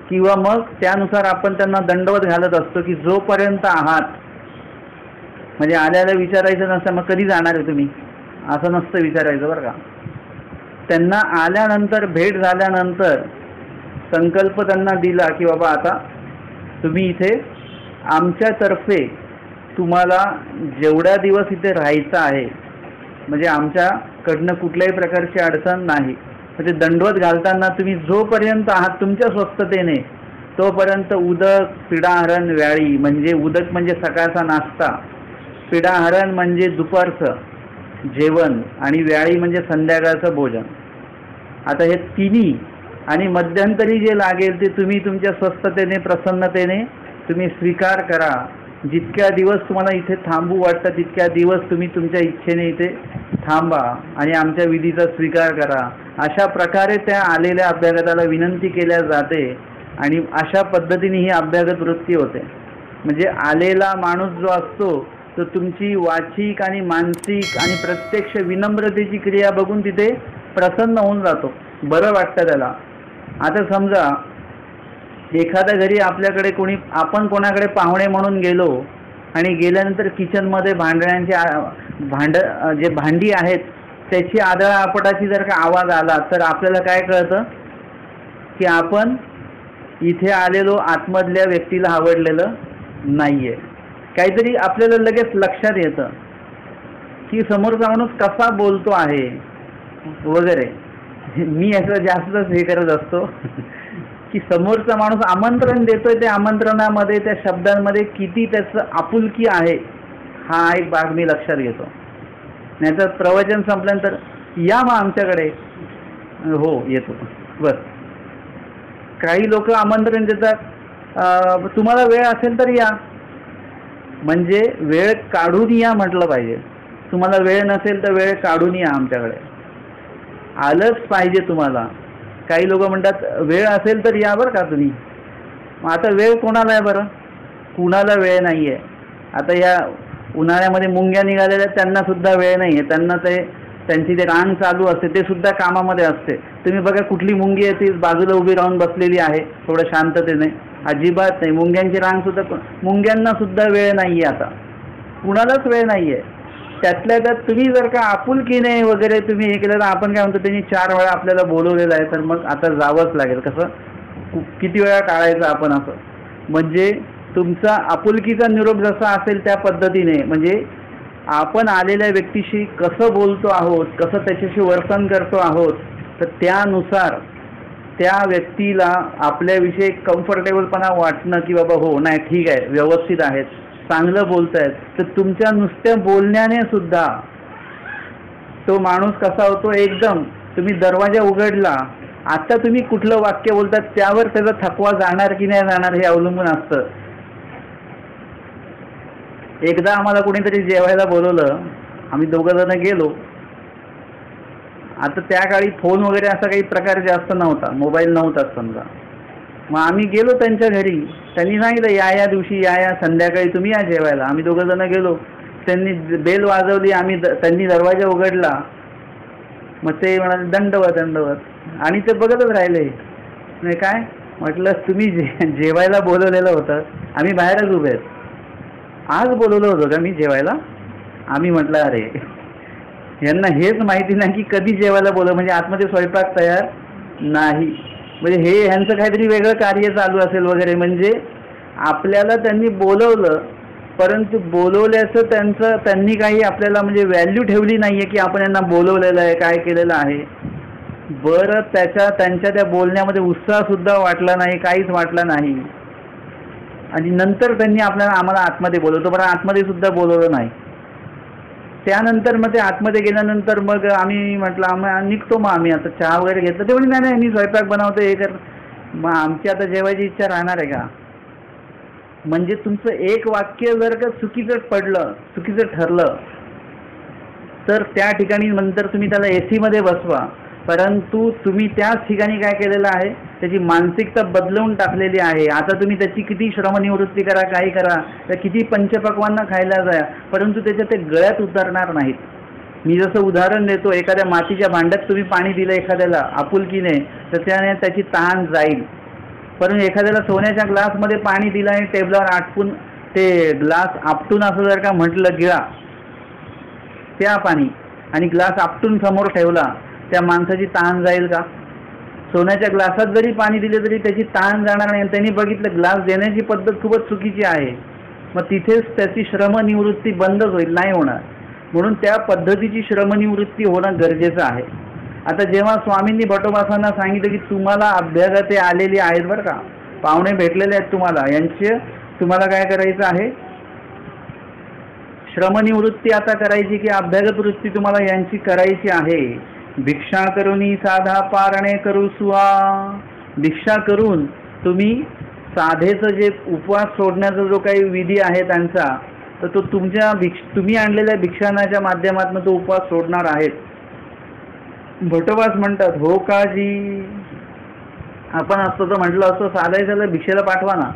किंवा मग त्यानुसार आपण त्यांना दंडवत घालत असतो की जोपर्यंत आहात, म्हणजे आल्याला विचारायचं नसतं मग कधी जाणार आहे तुम्ही, असं नसतं विचारायचं बरं का. त्यांना आल्यानंतर, भेट झाल्यानंतर संकल्प त्यांना दिला की बाबा आता तुम्ही इथे आमच्यातर्फे तुम्हाला जेवढ्या दिवस इथे राहायचं आहे, म्हणजे आमच्याकडनं कुठल्याही प्रकारची अडचण नाही. म्हणजे दंडवत घालताना तुम्ही जोपर्यंत आहात तुमच्या स्वस्थतेने तोपर्यंत उदक, पिढाहरण, व्याळी. म्हणजे उदक म्हणजे सकाळचा नाश्ता, पिढाहरण म्हणजे दुपारचं जेवण आणि व्याळी म्हणजे संध्याकाळचं भोजन. आता हे तिन्ही आणि मध्यंतरी जे लागेल ते तुम्ही तुमच्या स्वस्थतेने, प्रसन्नतेने तुम्ही स्वीकार करा. जितक्या दिवस तुम्हाला इथे थांबू वाटतं तितक्या दिवस तुम्ही तुमच्या इच्छेने इथे थांबा आणि आमच्या विधीचा स्वीकार करा. अशा प्रकारे त्या आलेल्या अभ्यागताला विनंती केल्या जाते आणि अशा पद्धतीने ही अभ्यागत वृत्ती होते. म्हणजे आलेला माणूस जो असतो तर तुमची वाचिक आणि मानसिक आणि प्रत्यक्ष विनम्रतेची क्रिया बघून तिथे प्रसन्न होऊन जातो, बरं वाटतं त्याला. आता समजा एखाद्या घरी आपल्याकडे आपण कोणाकडे पाहुणे म्हणून गेलो आणि गेल्यानंतर किचनमध्ये जे भांडी आहेत त्याची आदळआपटाची जर का आवाज आला तर आपल्याला काय कळतं की आपण इथे आलेलो आतमधल्या व्यक्तीला आवडलेलं नाहीये. काहीतरी आपल्याला लगेच लक्षात येतं की समोरचा माणूस कसा बोलतो आहे वगैरे. मी असं जास्तच हे करत असतो की समोरचा माणूस आमंत्रण देतोय, त्या आमंत्रणामध्ये त्या शब्दांमध्ये किती त्याचं आपुलकी आहे हा एक भाग मी लक्षात घेतो. नाहीतर प्रवचन संपल्यानंतर या मग आमच्याकडे, हो येतो बस. काही लोक आमंत्रण देतात तुम्हाला वेळ असेल तर या, म्हणजे वेळ काढून या म्हटलं पाहिजे. तुम्हाला वेळ नसेल तर वेळ काढून या आमच्याकडे, आलंच पाहिजे तुम्हाला. काही लोक म्हणतात वेळ असेल तर या बरं का तुम्ही. मग आता वेळ कोणाला आहे बरं? कुणाला वेळ नाही आहे. आता या उन्हाळ्यामध्ये मुंग्या निघालेल्या त्यांना सुद्धा वेळ नाही आहे. त्यांना त्यांची ते रांग चालू असते, ते सुद्धा कामामध्ये असते. तुम्ही बघा कुठली मुंगी आहे ती बाजूला उभी राहून बसलेली आहे थोडं शांततेने, अजिबात नाही. मुंग्यांची रांग सुद्धा, मुंग्यांना सुद्धा वेळ नाही आहे. आता कुणालाच वेळ नाही आहे. त्यातल्या त्यात तुम्ही जर का आपुलकीने वगैरे तुम्ही हे केलं तर आपण काय म्हणतो त्यांनी 4 वेळा आपल्याला बोलवलेलं आहे तर मग आता जावंच लागेल. कसं किती वेळा टाळायचं आपण असं. म्हणजे तुमचा आपुलकीचा निरोप जसा असेल त्या पद्धतीने, म्हणजे आपण आलेल्या व्यक्तीशी कसं बोलतो आहोत, कसं त्याच्याशी वर्तन करतो आहोत, तर त्यानुसार त्या व्यक्तीला आपल्याविषयी कम्फर्टेबलपणा वाटणं की बाबा हो नाही ठीक आहे, व्यवस्थित आहेत, चांगलं बोलतायत. तर तुमच्या नुसत्या बोलण्याने सुद्धा तो माणूस कसा होतो, एकदम तुम्ही दरवाजा उघडला, आता तुम्ही कुठलं वाक्य बोलतात त्यावर त्याचा थकवा जाणार की नाही जाणार हे अवलंबून असतं. एकदा आम्हाला कोणीतरी जेवायला बोलवलं, आम्ही 2 जण गेलो. आता त्या काळी फोन वगैरे असा काही प्रकार जास्त नव्हता, मोबाईल नव्हताच समजा. मग आम्ही गेलो त्यांच्या घरी, त्यांनी सांगितलं या दिवशी या संध्याकाळी तुम्ही या जेवायला. आम्ही 2 जण गेलो, त्यांनी बेल वाजवली, त्यांनी दरवाजा उघडला. मग ते म्हणाले दंडवत दंडवत, आणि ते बघतच राहिले. नाही काय म्हटलं तुम्ही जेवायला बोलवलेलं होतं, आम्ही बाहेरच उभे आहेत. आज बोलवलं होतं का मी जेवायला? आम्ही म्हटलं अरे यांना हेच माहिती नाही की कधी जेवायला बोलव, म्हणजे आतमध्ये स्वयंपाक तयार नाही, म्हणजे हे ह्यांचं काहीतरी वेगळं कार्य चालू असेल वगैरे. म्हणजे आपल्याला त्यांनी बोलवलं, परंतु बोलवल्याचं त्यांनी काही आपल्याला म्हणजे व्हॅल्यू ठेवली नाही आहे की आपण यांना बोलवलेलं आहे, काय केलेलं आहे. बरं त्यांच्या त्या बोलण्यामध्ये उत्साहसुद्धा वाटला नाही, काहीच वाटला नाही. आणि नंतर त्यांनी आम्हाला आतमध्ये बोलवतो, बरं आतमध्ये सुद्धा बोलवलं नाही. त्यानंतर मग ते आतमध्ये गेल्यानंतर मग आम्ही म्हटलं निघतो, मग आम्ही आता चहा वगैरे घेतलं. ते म्हणजे नाही मी स्वयंपाक बनवतो हे कर. मग आमची आता जेवायची इच्छा राहणार आहे का? म्हणजे तुमचं एक वाक्य जर का चुकीचं ठरलं तर त्या ठिकाणी नंतर तुम्ही त्याला AC मध्ये बसवा, परंतु तुम्ही त्याच ठिकाणी काय केलेलं आहे, त्याची मानसिकता बदलवून टाकलेली आहे. आता तुम्ही त्याची किती श्रमनिवृत्ती करा, काही करा, तर किती पंचपक्वान्न खायला जा, परंतु त्याच्या ते गळ्यात उतरणार नाहीत. मी जसं उदाहरण देतो, एखाद्या मातीच्या भांड्यात तुम्ही पाणी दिलं एखाद्याला आपुलकीने, तर त्याने त्याची तहान जाईल. परंतु एखाद्याला सोन्याच्या ग्लासमध्ये पाणी दिलं आणि टेबलावर आटपून ते ग्लास आपटून असं जर का म्हटलं गिळा त्या पाणी, आणि ग्लास आपटून समोर ठेवला, त्या माणसाची तहान जाईल का? सोन्याच्या ग्लासात जरी पाणी दिले तरी त्याची तहान जाणार नाही. त्यांनी बघितलं ग्लास देण्याची पद्धत खूपच चुकीची आहे, मग तिथेच त्याची श्रमनिवृत्ती बंदच होईल, नाही होणार. म्हणून त्या पद्धतीची श्रमनिवृत्ती होणं गरजेचं आहे. आता जेव्हा स्वामींनी भटोबासांना सांगितलं की तुम्हाला अभ्यागते आलेली आहेत बरं का, पाहुणे भेटलेले आहेत तुम्हाला, तुम्हाला काय करायचं आहे, श्रमनिवृत्ती आता करायची की अभ्यागत वृत्ती तुम्हाला यांची करायची आहे. भिक्षा करूनी साधा पारणे करू सुहा. भिक्षा करून तुम्ही साधेचं जे उपवास सोडण्याचा जो काही विधी आहे त्यांचा, तर तो तुम्ही आणलेल्या भिक्षानाच्या माध्यमातून तो उपवास सोडणार आहेत. भटोबास म्हणतात हो काजी, आपण असतो तर म्हटलं असतं साधायचं भिक्षेला पाठवा ना,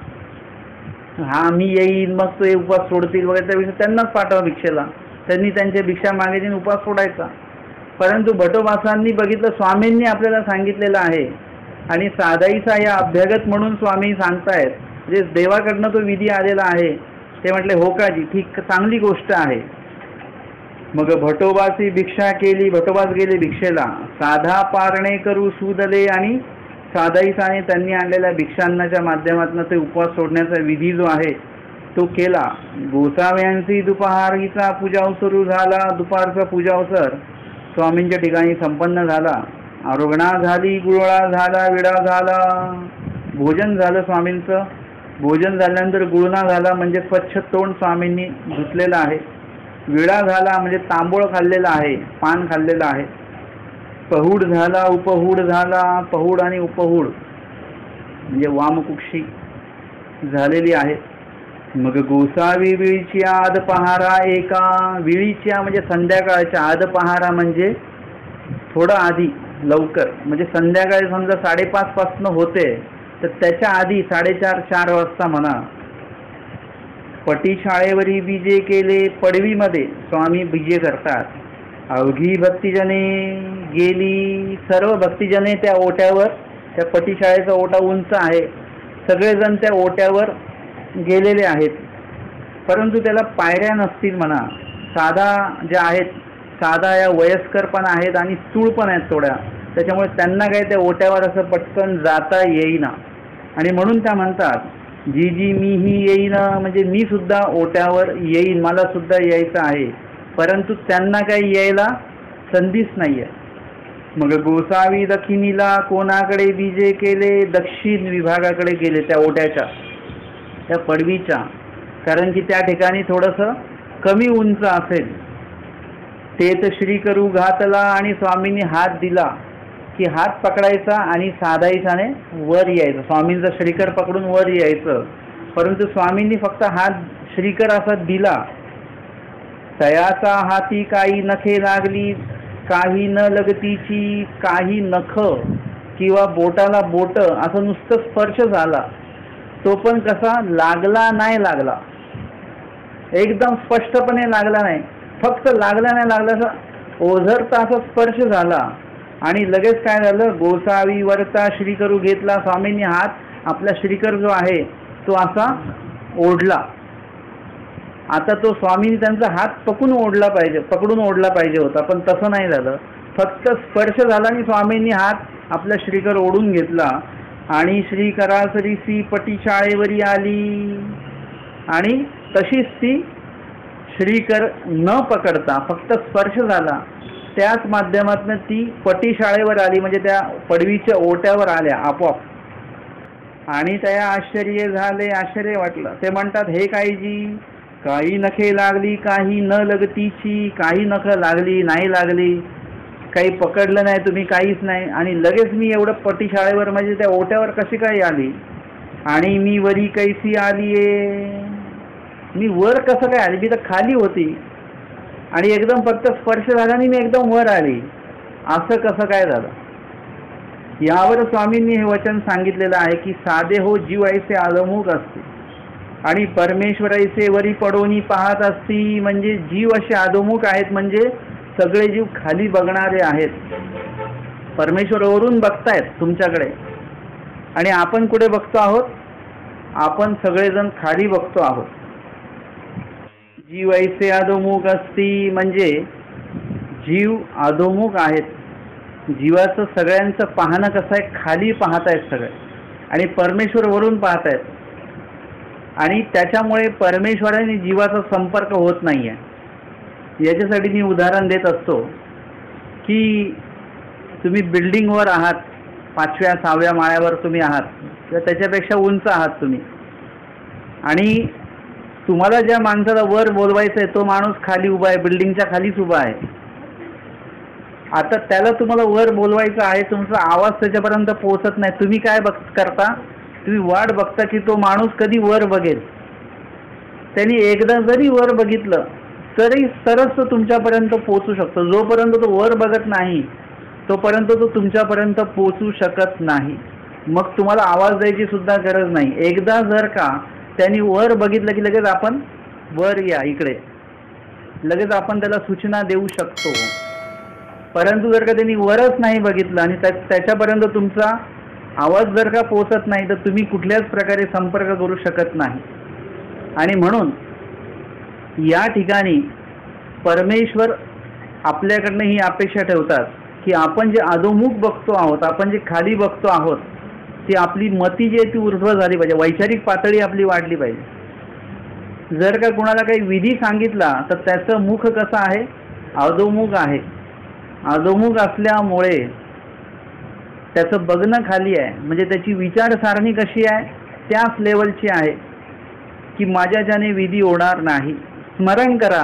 हा मी येईन मग तो उपवास सोडतील वगैरे, त्यापेक्षा त्यांनाच पाठवा भिक्षेला. त्यांनी त्यांच्या भिक्षा मागायची आणि उपवास सोडायचा. परंतु भटोबासांनी बघितलं, स्वामींनी आपल्याला सांगितलेलं आहे आणि साधाईचा या अभ्यागत म्हणून स्वामी सांगतायत, म्हणजे देवाकडनं तो विधी आलेला आहे. ते म्हटले हो का जी, ठीक, चांगली गोष्ट आहे. मग भटोबाची भिक्षा केली. भटोबास गेले भिक्षेला. साधा पारणे करू सुदले आणि साधाईसाने त्यांनी आणलेल्या भिक्षांनाच्या माध्यमातून ते उपवास सोडण्याचा विधी जो आहे तो केला. गोसाव्यांची दुपारीचा पूजावसरू झाला. दुपारचा पूजावसर स्वामींच्या ठिकाणी संपन्न झाला. आरोगणा झाली, गुळळा झाला, विडा झाला. भोजन झालं स्वामींचं. भोजन झाल्यानंतर गुळणा झाला म्हणजे स्वच्छ तोंड स्वामींनी धुतलेलं आहे. विडा झाला म्हणजे तांबूळ खाल्लेला आहे, पान खाल्लेलं आहे. पहूड झाला, उपहूड झाला. पहूड आणि उपहूड म्हणजे वामकुक्षी झालेली आहे. मग गोसावी विळीची आद पहारा एका. विळीच्या म्हणजे संध्याकाळच्या, आद पहारा म्हणजे थोडं आधी, लवकर, म्हणजे संध्याकाळी समजा 5:30 पासून होते तर त्याच्या आधी 4:30-4 वाजता म्हणा. पटी शाळेवरी बीजे केले. पडवीमध्ये स्वामी बीजे करतात. अवघी भक्तिजने गेली. सर्व भक्तिजने त्या ओट्यावर, त्या पटीशाळेचा ओटा उंच आहे, सगळेजण त्या ओट्यावर गेलेले आहेत. परंतु त्याला पायऱ्या नसतील म्हणा. साधा ज्या आहेत, साधा या वयस्कर पण आहेत आणि स्थूळ पण आहेत थोड्या, त्याच्यामुळे त्यांना काही त्या ओट्यावर असं पटकन जाता येईना. आणि म्हणून त्या म्हणतात जी जी मीही येईन, म्हणजे मी सुद्धा ओट्यावर येईन, मला सुद्धा यायचं आहे. परंतु त्यांना काही यायला संधीच नाही आहे. मग गोसावी दक्षिणीला कोणाकडे बीजे केले. दक्षिण विभागाकडे गेले त्या ओट्याच्या, त्या पडवीच्या, कारण की त्या ठिकाणी थोडंसं कमी उंच असेल. तेच श्री करू घातला आणि स्वामींनी हात दिला की हात पकडायचा आणि साधाईसाने वर यायचं. स्वामींचा श्रीकर पकडून वर यायचं. परंतु स्वामींनी फक्त हात श्रीकर असा दिला. तयाचा हाती काही नखे लागली, काही न लगतीची. काही नख किंवा बोटाला बोट असं नुसतं स्पर्श झाला, तो पण कसा लागला, नाही लागला, एकदम स्पष्टपणे लागला नाही, फक्त लागला नाही लागला, असं ओझरता असा स्पर्श झाला. आणि लगेच काय झालं, गोसावी वरचा श्रीकरू घेतला. स्वामींनी हात आपला श्रीकर जो आहे तो असा ओढला. आता तो स्वामींनी त्यांचा हात पकडून ओढला पाहिजे होता, पण तसं नाही झालं. फक्त स्पर्श झाला आणि स्वामींनी हात आपला श्रीकर ओढून घेतला. आणि श्रीकरासरीसी पटी शाळेवरी आली. आणि तशीच ती श्रीकर न पकडता फक्त स्पर्श झाला, त्याच माध्यमातून ती पटी शाळेवर आली, म्हणजे त्या पडवीच्या ओट्यावर आल्या आपोआप. आणि त्या आश्चर्य झाले, आश्चर्य वाटलं. ते म्हणतात हे काहीजी, काही नखे लागली, काही न लगतीची. काही नख लागली, नाही लागली, काही पकडलं नाही तुम्ही, काहीच नाही. आणि लगेच मी एवढं पटी शाळेवर म्हणजे त्या ओट्यावर कशी काय आली. आणि मी वरी कैसी आलीये, मी वर कसं काय आली, मी तर खाली होती आणि एकदम फक्त स्पर्श झाला आणि मी एकदम वर आली, असं कसं काय झालं. यावर स्वामींनी हे वचन सांगितलेलं आहे की साधे हो जीव ऐसे अधमुख असते आणि परमेश्वर ऐसे वरी पडोनी पाहत असती. म्हणजे जीव असे अधोमुख आहेत, म्हणजे सगळे जीव खाली बघणारे आहेत. परमेश्वर वरून बघतायत तुमच्याकडे आणि आपण कुठे बघतो आहोत, आपण सगळेजण खाली बघतो आहोत. जीव ऐसे अधोमुख असती म्हणजे जीव अधोमुख आहेत. जीवाचं सगळ्यांचं पाहणं कसं आहे, खाली पाहतायत सगळे आणि परमेश्वर वरून पाहतायत. आणि त्याच्यामुळे परमेश्वराने जीवाचा संपर्क होत नाही आहे. याच्यासाठी मी उदाहरण देत असतो की तुम्ही बिल्डिंगवर आहात, 5व्या 6व्या माळ्यावर तुम्ही आहात किंवा त्याच्यापेक्षा उंच आहात तुम्ही, आणि तुम्हाला ज्या माणसाला वर बोलवायचं आहे तो माणूस खाली उभा आहे, बिल्डिंगच्या खालीच उभा आहे. आता त्याला तुम्हाला वर बोलवायचं आहे, तुमचा आवाज त्याच्यापर्यंत पोहोचत नाही. तुम्ही काय करता, तुम्ही वाट बघता की तो माणूस कधी वर बघेल. त्यांनी एकदा जरी वर बघितलं तरी तरच तो तुमच्यापर्यंत पोहोचू शकतो. जोपर्यंत तो वर बघत नाही तोपर्यंत तो तुमच्यापर्यंत पोहोचू शकत नाही. मग तुम्हाला आवाज द्यायची सुद्धा गरज नाही. एकदा जर का त्यांनी वर बघितलं की लगेच आपण वर या इकडे, लगेच आपण त्याला सूचना देऊ शकतो. परंतु जर का त्यांनी वरच नाही बघितलं आणि त्याच्यापर्यंत तुमचा आवाज जर का पोहोचत नाही तर तुम्ही कुठल्याच प्रकारे संपर्क करू शकत नाही. आणि म्हणून या ठिकाणी परमेश्वर आपल्याकडनं ही अपेक्षा ठेवतात की आपण जे अधोमुख बघतो आहोत, आपण जे खाली बघतो आहोत, ती आपली मती जी आहे ती ऊर्ध्व झाली पाहिजे, वैचारिक पातळी आपली वाढली पाहिजे. जर का कोणाला काही विधी सांगितला तर त्याचं मुख कसं आहे, अधोमुख आहे. अधोमुख असल्यामुळे त्याचं बघणं खाली आहे, म्हणजे त्याची विचारसारणी कशी आहे, त्याच लेवलची आहे की माझ्याच्याने विधी होणार नाही, स्मरण करा,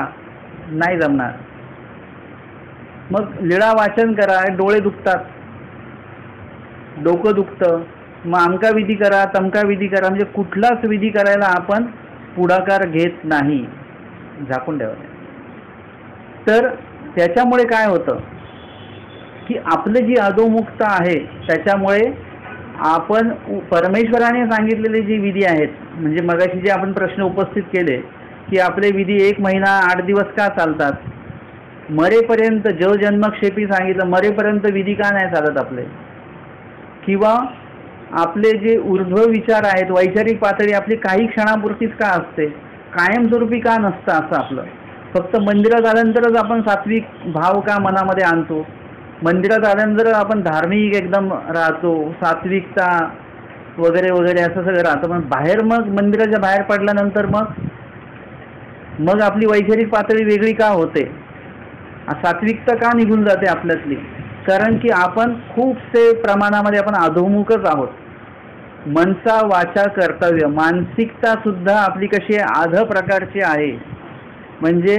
नाही जमणार. मग लीळा वाचन करा, डोळे दुखतात, डोकं दुखतं, मग अमका विधी करा, तमका विधी करा, म्हणजे कुठलाच विधी करायला आपण पुढाकार घेत नाही, झाकून ठेवले. तर त्याच्यामुळे काय होतं की आपलं जी अधोमुखता आहे त्याच्यामुळे आपण परमेश्वराने सांगितलेले जे विधी आहेत, म्हणजे मगाशी जे आपण प्रश्न उपस्थित केले की आपले विधी 1 महिना 8 दिवस का चालतात, मरेपर्यंत जो जन्मक्षेपी सांगितलं मरेपर्यंत विधी का नाही चालत आपले, किंवा आपले जे ऊर्ध्व विचार आहेत, वैचारिक पातळी आपली काही क्षणापुरतीच का असते, कायमस्वरूपी का नसतं असं आपलं. फक्त मंदिरात आल्यानंतरच आपण सात्विक भाव का मनामध्ये आणतो, मंदिरात आल्यानंतर आपण धार्मिक एकदम राहतो, सात्विकता वगैरे वगैरे असं सगळं राहतं, पण बाहेर मग मंदिराच्या बाहेर पडल्यानंतर मग आपली वैचारिक पातळी वेगळी का होते, सात्विकता का निघून जाते आपल्यातली, कारण की आपण खूपसे प्रमाणामध्ये आपण अधोमुखच आहोत. मनसा वाचा कर्तव्य, मानसिकता सुद्धा आपली कशी आहे, अध प्रकारची आहे. म्हणजे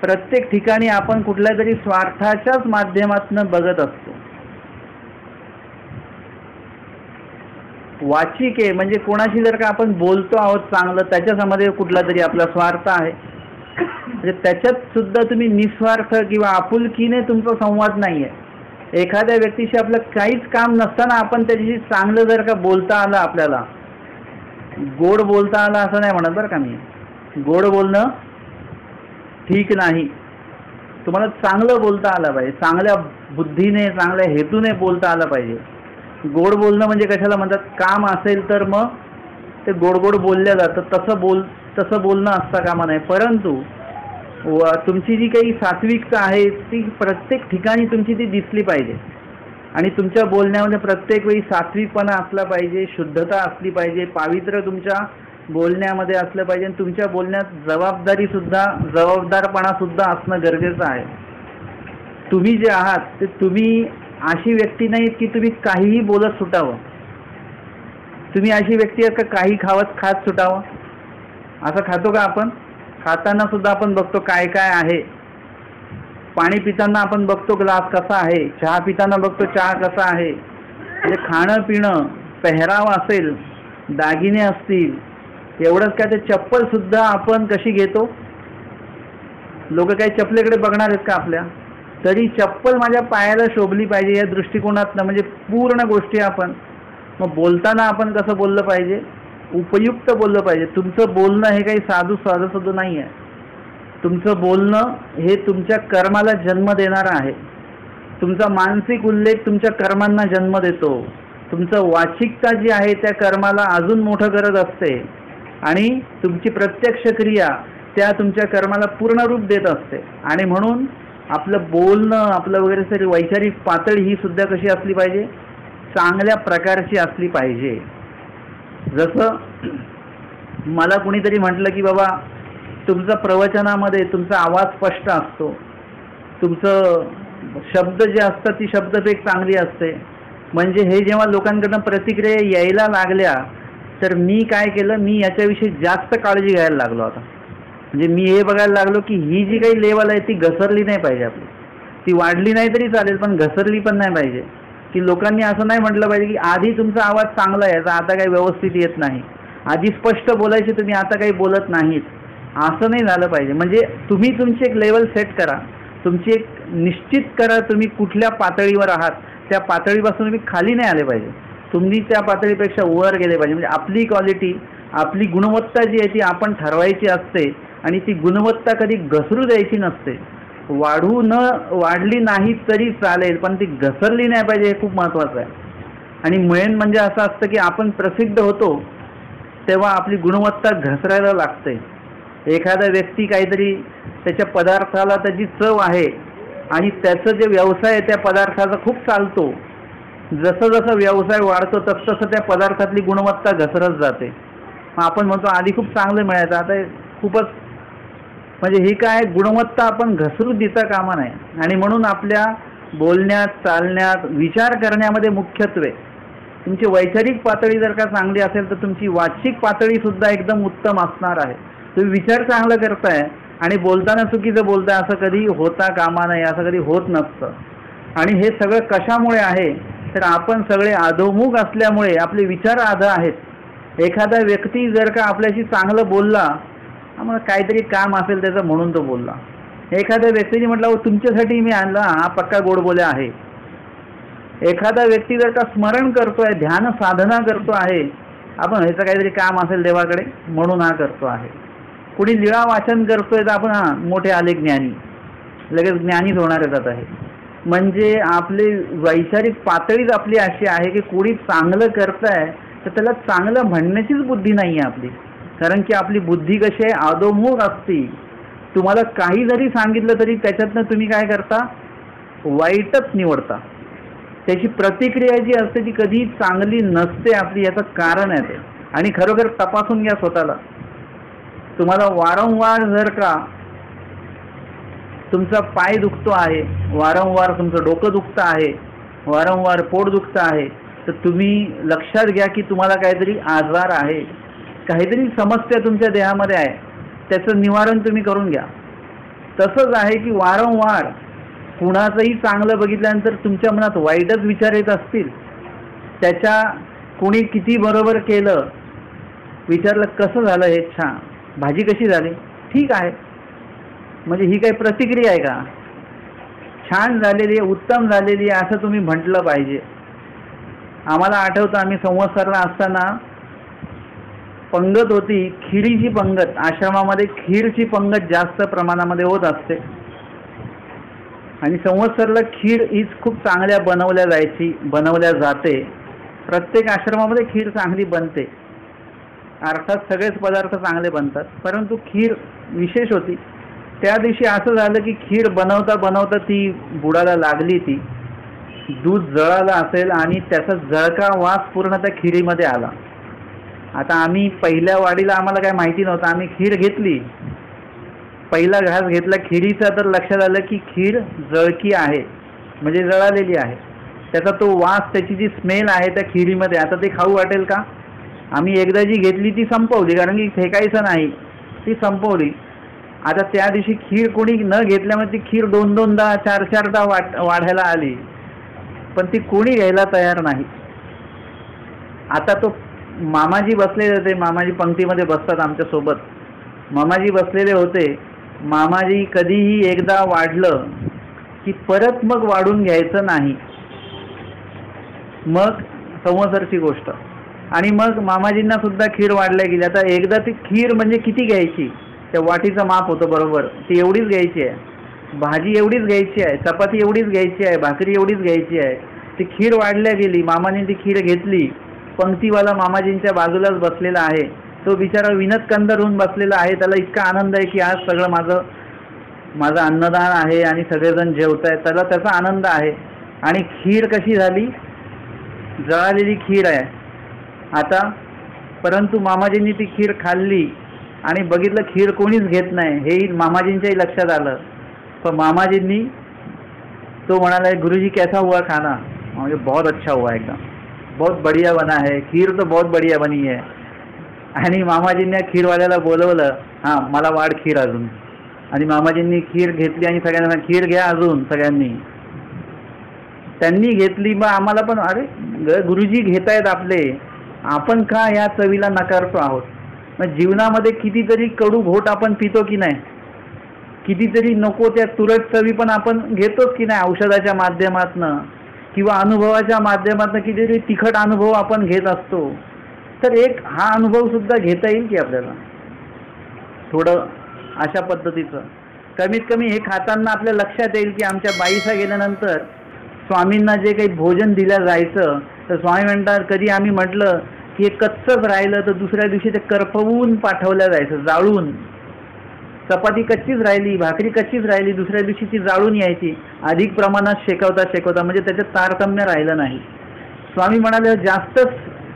प्रत्येक ठिकाणी आपण कुठल्या तरी स्वार्थाच्याच माध्यमातून बघत असतो. वाचिके म्हणजे कोणाशी जर का आपण बोलतो आहोत चांगलं, त्याच्यामध्ये कुठला तरी आपला स्वार्थ आहे, म्हणजे त्याच्यात सुद्धा तुम्ही निस्वार्थ किंवा आपुलकीने तुमचा संवाद नाही आहे. एखाद्या व्यक्तीशी आपलं काहीच काम नसताना आपण त्याच्याशी चांगलं जर का बोलता आलं, आपल्याला गोड बोलता आलं असं नाही म्हणत बरं का मी, गोड बोलणं ठीक नाही, तुम्हाला चांगलं बोलता आलं पाहिजे, चांगल्या बुद्धीने चांगल्या हेतूने बोलता आलं पाहिजे. गोड बोलणं म्हणजे कशाला म्हणतात, काम असेल तर मग ते गोड गोड बोलल्या जातं, तसं बोलणं असता कामा नाही. परंतु तुमची जी काही सात्विकता आहे ती प्रत्येक ठिकाणी तुमची ती दिसली पाहिजे, आणि तुमच्या बोलण्यामध्ये प्रत्येक वेळी सात्विकपणा असला पाहिजे, शुद्धता असली पाहिजे, पावित्र्य तुमच्या बोलण्यामध्ये असलं पाहिजे, आणि तुमच्या बोलण्यात जबाबदारपणा सुद्धा असणं गरजेचं आहे. तुम्ही जे आहात ते तुम्ही अशी व्यक्ती नाहीत की तुम्ही काहीही बोलत सुटावं, तुम्ही अशी व्यक्ती आहेत का काही खात सुटावं. असं खातो का आपण, खाताना सुद्धा आपण बघतो काय काय आहे, पाणी पिताना आपण बघतो ग्लास कसा आहे, चहा पिताना बघतो चहा कसा आहे. म्हणजे खाणं पिणं, पेहराव असेल, दागिने असतील, एवढंच काय ते चप्पल सुद्धा आपण कशी घेतो, लोक काही चप्पलेकडे बघणार आहेत का आपल्या, तरी चप्पल माझ्या पायाला शोभली पाहिजे या दृष्टिकोनातनं, म्हणजे पूर्ण गोष्टी आपण. मग बोलताना आपण कसं बोललं पाहिजे, उपयुक्त बोललं पाहिजे. तुमचं बोलणं हे काही साधं नाही आहे. तुमचं बोलणं हे तुमच्या कर्माला जन्म देणारं आहे. तुमचा मानसिक उल्लेख तुमच्या कर्मांना जन्म देतो. तुमचं वाचिकता जी आहे त्या कर्माला अजून मोठं करत असते, आणि तुमची प्रत्यक्ष क्रिया त्या तुमच्या कर्माला पूर्ण रूप देत असते. आणि म्हणून आपलं बोलणं, आपलं वगैरे सगळी वैचारिक पातळी ही सुद्धा कशी असली पाहिजे, चांगल्या प्रकारची असली पाहिजे. जसं मला कुणीतरी म्हटलं की बाबा तुमचं प्रवचनामध्ये तुमचा आवाज स्पष्ट असतो, तुमचं शब्द जे असतात ती शब्दपेक चांगली असते. म्हणजे हे जेव्हा लोकांकडून प्रतिक्रिया यायला लागल्या तर मी काय केलं, मी याच्याविषयी जास्त काळजी घ्यायला लागलो. आता म्हणजे मी हे बघायला लागलो की ही जी काही लेवल आहे ती घसरली नाही पाहिजे आपली, ती वाढली नाही तरी चालेल पण घसरली पण नाही पाहिजे. की लोकांनी असं नाही म्हटलं पाहिजे की आधी तुमचा आवाज चांगला आहे आता काही व्यवस्थित येत नाही, आधी स्पष्ट बोलायचे तुम्ही आता काही बोलत नाहीत, असं नाही झालं पाहिजे. म्हणजे तुम्ही तुमची एक लेवल सेट करा, तुमची एक निश्चित करा तुम्ही कुठल्या पातळीवर आहात, त्या पातळीपासून तुम्ही खाली नाही आले पाहिजे, तुम्ही त्या पातळीपेक्षा वर गेले पाहिजे. म्हणजे आपली क्वालिटी आपली गुणवत्ता जी आहे ती आपण ठरवायची असते आणि ती गुणवत्ता कधी घसरू द्यायची नसते. वाढली नाही तरी चालेल, पण ती घसरली नाही पाहिजे, हे खूप महत्त्वाचं आहे. आणि मेन म्हणजे असं असतं की आपण प्रसिद्ध होतो तेव्हा आपली गुणवत्ता घसरायला लागते. एखादा व्यक्ती काहीतरी त्याच्या पदार्थाला त्याची चव आहे आणि त्याचं जे व्यवसाय आहे त्या पदार्थाचा खूप चालतो, जसं जसं व्यवसाय वाढतो तसं त्या पदार्थातली गुणवत्ता घसरत जाते. मग आपण म्हणतो आधी खूप चांगलं मिळायचं, आता खूपच, म्हणजे ही काय गुणवत्ता आपण घसरू देता कामा नये. आणि म्हणून आपल्या बोलण्यात, चालण्यात, विचार करण्यामध्ये मुख्यत्वे तुमची वैचारिक पातळी जर का चांगली असेल तर तुमची वाचिक पातळी सुद्धा एकदम उत्तम असणार आहे. तुम्ही विचार चांगला करताय आणि बोलताना चुकीचं बोलताय असं कधी होता कामा नये, असं कधी होत नसतं. आणि हे सगळं कशामुळे आहे तर आपण सगळे अधोमुख असल्यामुळे आपले विचार आधा आहेत. एखादा व्यक्ती जर का आपल्याशी चांगलं बोलला, आम्हाला काहीतरी काम असेल त्याचं म्हणून तो बोलला. एखाद्या व्यक्तीने म्हटलं तुमच्यासाठी मी आणला, हा पक्का गोड बोल्या आहे. एखादा व्यक्ती जर का स्मरण करतोय, ध्यान साधना करतो आहे, आपण ह्याचं काहीतरी काम असेल देवाकडे म्हणून हा करतो आहे. कुणी लीळा वाचन करतोय तर आपण हा मोठे आले ज्ञानी, लगेच ज्ञानीच होणार येतात आहे. म्हणजे आपली वैचारिक पातळीच आपली अशी आहे की कोणी चांगलं करताय तर त्याला चांगलं म्हणण्याचीच बुद्धी नाही आहे आपली. कारण की आपली बुद्धी कशी आहे, अधोमुख असते. तुम्हाला काही जरी सांगितलं तरी त्याच्यातनं तुम्ही काय करता, वाईटच निवडता. त्याची प्रतिक्रिया जी असते ती कधी चांगली नसते आपली. याचं कारण आहे ते. आणि खरोखर तपासून घ्या स्वतःला. तुम्हाला वारंवार जर का तुमचा पाय दुखतो आहे, वारंवार तुमचं डोकं दुखतं आहे, वारंवार पोट दुखतं आहे, तर तुम्ही लक्षात घ्या की तुम्हाला काहीतरी आजार आहे, काहीतरी समस्या तुमच्या देहामध्ये आहे, त्याचं निवारण तुम्ही करून घ्या. तसंच आहे की वारंवार कुणाचंही चांगलं बघितल्यानंतर तुमच्या मनात वाईटच विचार येत असतील. त्याच्या कोणी किती बरोबर केलं, विचारलं कसं झालं, हे छान, भाजी कशी झाली, ठीक आहे, म्हणजे ही काही प्रतिक्रिया आहे का? छान झालेली आहे, उत्तम झालेली आहे असं तुम्ही म्हटलं पाहिजे. आम्हाला आठवतं आम्ही संवत्सरला असताना पंगत होती, खिरीची पंगत. आश्रमामध्ये खीरची पंगत जास्त प्रमाणामध्ये होत असते आणि संवत्सरला खीर हीच खूप चांगल्या बनवल्या जाते. प्रत्येक आश्रमामध्ये खीर चांगली बनते, अर्थात सगळेच पदार्थ चांगले बनतात, परंतु खीर विशेष होती. त्या दिवशी असं झालं की खीर बनवता बनवता ती बुडाला लागली, ती दूध जळालं असेल आणि त्याचा जळका वास पूर्ण त्या खिरीमध्ये आला. आता आम्ही पहिल्या वाडीला आम्हाला काय माहिती नव्हतं, आम्ही खीर घेतली, पहिला घास घेतला खिरीचा, तर लक्षात आलं की खीर जळकी आहे, म्हणजे जळालेली आहे. त्याचा तो वास, त्याची जी स्मेल आहे त्या खिरीमध्ये, आता ते खाऊ वाटेल का? आम्ही एकदा जी घेतली ती संपवली, कारण की फेकायचं नाही, ती संपवली. आता त्या दिवशी खीर कोणी न घेतल्यामुळे ती खीर 2-2दा 4-4दा वाढायला आली, पण ती कोणी घ्यायला तयार नाही. आता तो मामाजी बसलेले होते, मामाजी पंक्तीमध्ये बसतात आमच्या सोबत, मामाजी बसलेले होते. मामाजी कधीही एकदा वाढलं की परत मग वाढून घ्यायचं नाही. मग संवत्सरची गोष्ट. आणि मग मामाजींना सुद्धा खीर वाढल्या गेली. आता एकदा ती खीर म्हणजे किती घ्यायची, त्या वाटीचं माप होतं बरोबर, ती एवढीच घ्यायची आहे, भाजी एवढीच घ्यायची आहे, चपाती एवढीच घ्यायची आहे, भाकरी एवढीच घ्यायची आहे. ती खीर वाढल्या गेली. मामाने ती खीर घेतली. पंक्तीवाला मामाजींच्या बाजूलाच बसलेला आहे, तो बिचारा विनतकंदर होऊन बसलेला आहे. त्याला इतका आनंद आहे की आज सगळं माझं अन्नदान आहे आणि सगळेजण जेवत आहेत, त्याला त्याचा आनंद आहे. आणि खीर कशी झाली, जळालेली खीर आहे आता. परंतु मामाजींनी ती खीर खाल्ली आणि बघितलं खीर कोणीच घेत नाही, हेही मामाजींच्याही लक्षात आलं. पण मामाजींनी, तो म्हणाला गुरुजी कैसा हुआ खाना, म्हणजे बहुत अच्छा हुआ, एकदम बहुत बढ़िया बना है, खीर तो बहुत बढ़िया बनी है. आणि मामाजींनी खीरवाल्याला बोलवलं, हां मला वाढ खीर अजून. आणि मामाजींनी खीर घेतली आणि सगळ्यांना खीर घ्या अजून, सगळ्यांनी त्यांनी घेतली. मग आम्हाला पण अरे गुरुजी घेतायत आपले, आपण का या चवीला नकारतो आहोत. मग जीवनामध्ये कितीतरी कडू घोट आपण पितो की नाही, कितीतरी नको त्या तुरट चवी पण आपण घेतोच की नाही, औषधाच्या माध्यमातनं किंवा अनुभवाच्या माध्यमातून कितीतरी तिखट अनुभव आपण घेत असतो. तर एक हा अनुभव सुद्धा घेता येईल की आपल्याला थोडं अशा पद्धतीचं. कमीत कमी हे खाताना आपल्या लक्षात येईल की आमच्या बाईसा गेल्यानंतर स्वामींना जे काही भोजन दिलं जायचं तर स्वामी म्हणतात कधी आम्ही म्हटलं की हे कच्चंच राहिलं तर दुसऱ्या दिवशी ते करपवून पाठवलं जायचं, जाळून. चपाती कच्चीच राहिली, भाकरी कच्चीच राहिली, दुसऱ्या दिवशी ती जाळून यायची, अधिक प्रमाणात शेकवता म्हणजे त्याच्यात तारतम्य राहिलं नाही. स्वामी म्हणाले जास्तच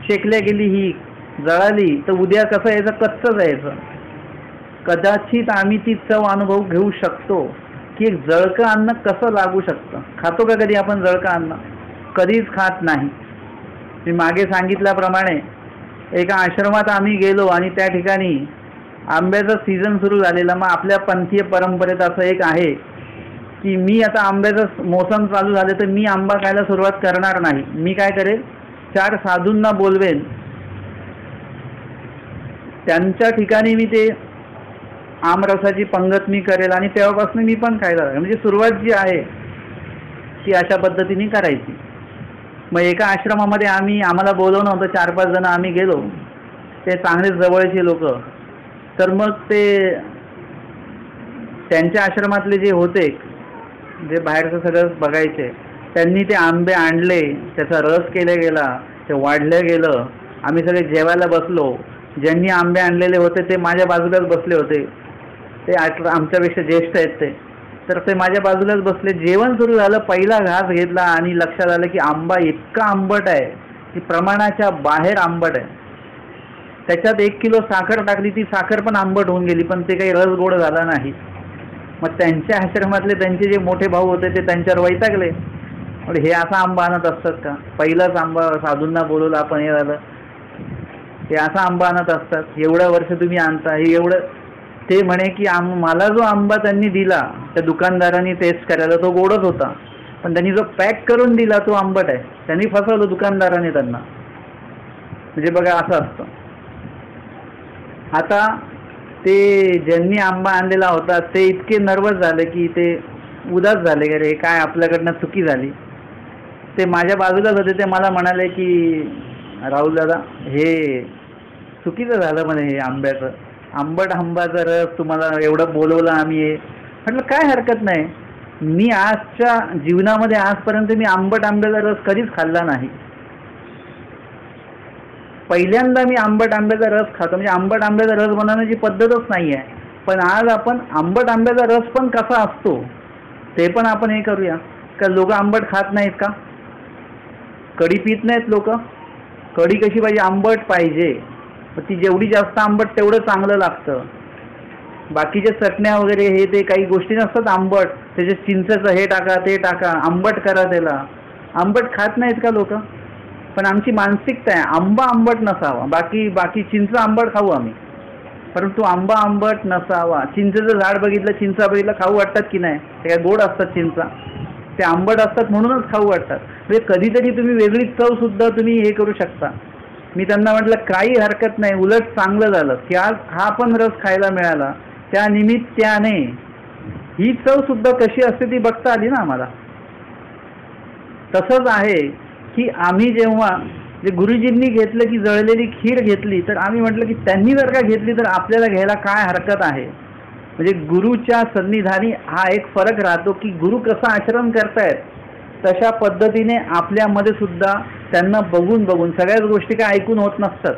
शेकल्या गेली, ही जळाली तर उद्या कसं यायचं, कच्चंच यायचं. कदाचित आम्ही ती चव अनुभव घेऊ शकतो की एक जळकं अन्न कसं लागू शकतं. खातो का कधी आपण जळकं अन्न? कधीच खात नाही. मी मागे सांगितल्याप्रमाणे एका आश्रमात आम्ही गेलो आणि त्या ठिकाणी आंब्याचा सीझन सुरू झालेला. मग आपल्या पंथीय परंपरेत असं एक आहे की मी आता आंब्याचं मोसम चालू झाले तर मी आंबा खायला सुरुवात करणार नाही. मी काय करेल, 4 साधूंना बोलवेन, त्यांच्या ठिकाणी मी ते आमरसाची पंगत मी करेल आणि तेव्हापासून मी पण खायला लागेल. म्हणजे सुरुवात जी आहे ती अशा पद्धतीने करायची. मग एका आश्रमामध्ये आम्हाला बोलवणं होतं, 4-5 जण आम्ही गेलो. ते चांगले जवळचे लोक. तर मग ते त्यांच्या आश्रमातले जे होते, जे बाहेरचं सगळं बघायचे, त्यांनी ते आंबे आणले, त्याचा रस केला गेला, ते वाढलं गेलं. आम्ही सगळे जेवायला बसलो. ज्यांनी आंबे आणलेले होते ते माझ्या बाजूलाच बसले होते. ते आमच्यापेक्षा ज्येष्ठ आहेत ते. तर ते माझ्या बाजूलाच बसले. जेवण सुरू झालं, पहिला घास घेतला आणि लक्षात आलं की आंबा इतका आंबट आहे की प्रमाणाच्या बाहेर आंबट आहे. त्याच्यात 1 किलो साखर टाकली, ती साखर पण आंबट होऊन गेली, पण ते काही रस गोड झाला नाही. मग त्यांच्या आश्रमातले त्यांचे जे मोठे भाऊ होते ते त्यांच्यावर वैतागले. हे असा आंबा आणत असतात का? पहिलाच आंबा साधूंना बोलवलं आपण, हे झालं, हे असा आंबा आणत असतात, एवढ्या वर्ष तुम्ही आणता हे एवढं. ते म्हणे की मला जो आंबा त्यांनी दिला त्या दुकानदारांनी टेस्ट करायला तो गोडच होता, पण त्यांनी जो पॅक करून दिला तो आंबट आहे. त्यांनी फसवलं दुकानदाराने त्यांना. म्हणजे बघा असं असतं. आता ते ज्यांनी आंबा आणलेला होता ते इतके नर्वस झाले की ते उदास झाले, अरे काय आपल्याकडनं चुकी झाली. ते माझ्या बाजूलाच होते. ते मला म्हणाले की राहुल दादा, हे चुकीचं झालं म्हणे, हे आंबट आंब्याचा रस तुम्हाला एवढं बोलवलं आम्ही. म्हटलं काय हरकत नाही, मी आजच्या जीवनामध्ये आजपर्यंत मी आंबट आंब्याचा रस कधीच खाल्ला नाही. पहिल्यांदा मी आंबट आंब्याचा रस खातो. म्हणजे आंबट आंब्याचा रस बनवण्याची पद्धतच नाही आहे. पण आज आपण आंबट आंब्याचा रस पण कसा असतो ते पण आपण हे करूया. का लोक आंबट खात नाहीत का? कढी पित नाहीत लोक? कढी कशी पाहिजे? आंबट पाहिजे. ती जेवढी जास्त आंबट तेवढं चांगलं लागतं. बाकीच्या चटण्या वगैरे हे ते काही गोष्टी नसतात आंबट, त्याच्यात चिंचेचं हे टाका ते टाका, आंबट करा त्याला. आंबट खात नाहीत का लोक? पण आमची मानसिकता आहे आंबा आंबट नसावा, बाकी चिंच आंबट खाऊ आम्ही, परंतु आंबा आंबट नसावा. चिंचेचं झाड बघितलं, चिंचा बघितलं, खाऊ वाटतात की नाही? ते काय गोड असतात चिंचा, ते आंबट असतात म्हणूनच खाऊ वाटतात. म्हणजे कधीतरी तुम्ही वेगळी चव सुद्धा तुम्ही हे करू शकता. मी त्यांना म्हटलं काही हरकत नाही, उलट चांगलं झालं की आज हा पण रस खायला मिळाला. त्या निमित्ताने ही चव सुद्धा कशी असते ती बघता आली ना आम्हाला. तसंच आहे की आम्ही जेव्हा जे गुरुजींनी घेतलं की जळलेली खीर घेतली, तर आम्ही म्हटलं की त्यांनी जर का घेतली तर आपल्याला घ्यायला काय हरकत आहे. म्हणजे गुरुच्या सन्निधानी हा एक फरक राहतो की गुरु कसं आचरण करतायत तशा पद्धतीने आपल्यामध्ये सुद्धा त्यांना बघून सगळ्याच गोष्टी काय ऐकून होत नसतात,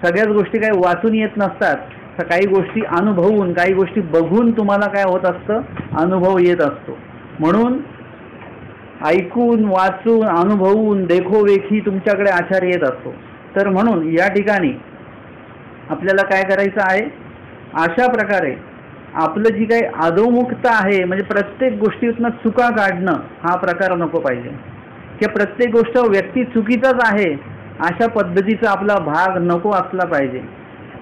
सगळ्याच गोष्टी काय वाचून येत नसतात. तर काही गोष्टी अनुभवून, काही गोष्टी बघून तुम्हाला काय होत असतं, अनुभव येत असतो. म्हणून ऐकून वाचून अनुभवून देखोवेखी तुमच्याकडे आचार येत असतो. तर म्हणून या ठिकाणी आपल्याला काय करायचं आहे, अशा प्रकारे आपलं जी काही अधोमुखता आहे, म्हणजे प्रत्येक गोष्टीतनं चुका काढणं हा प्रकार नको पाहिजे. की प्रत्येक गोष्ट व्यक्ती चुकीचाच आहे अशा पद्धतीचा आपला भाग नको असला पाहिजे.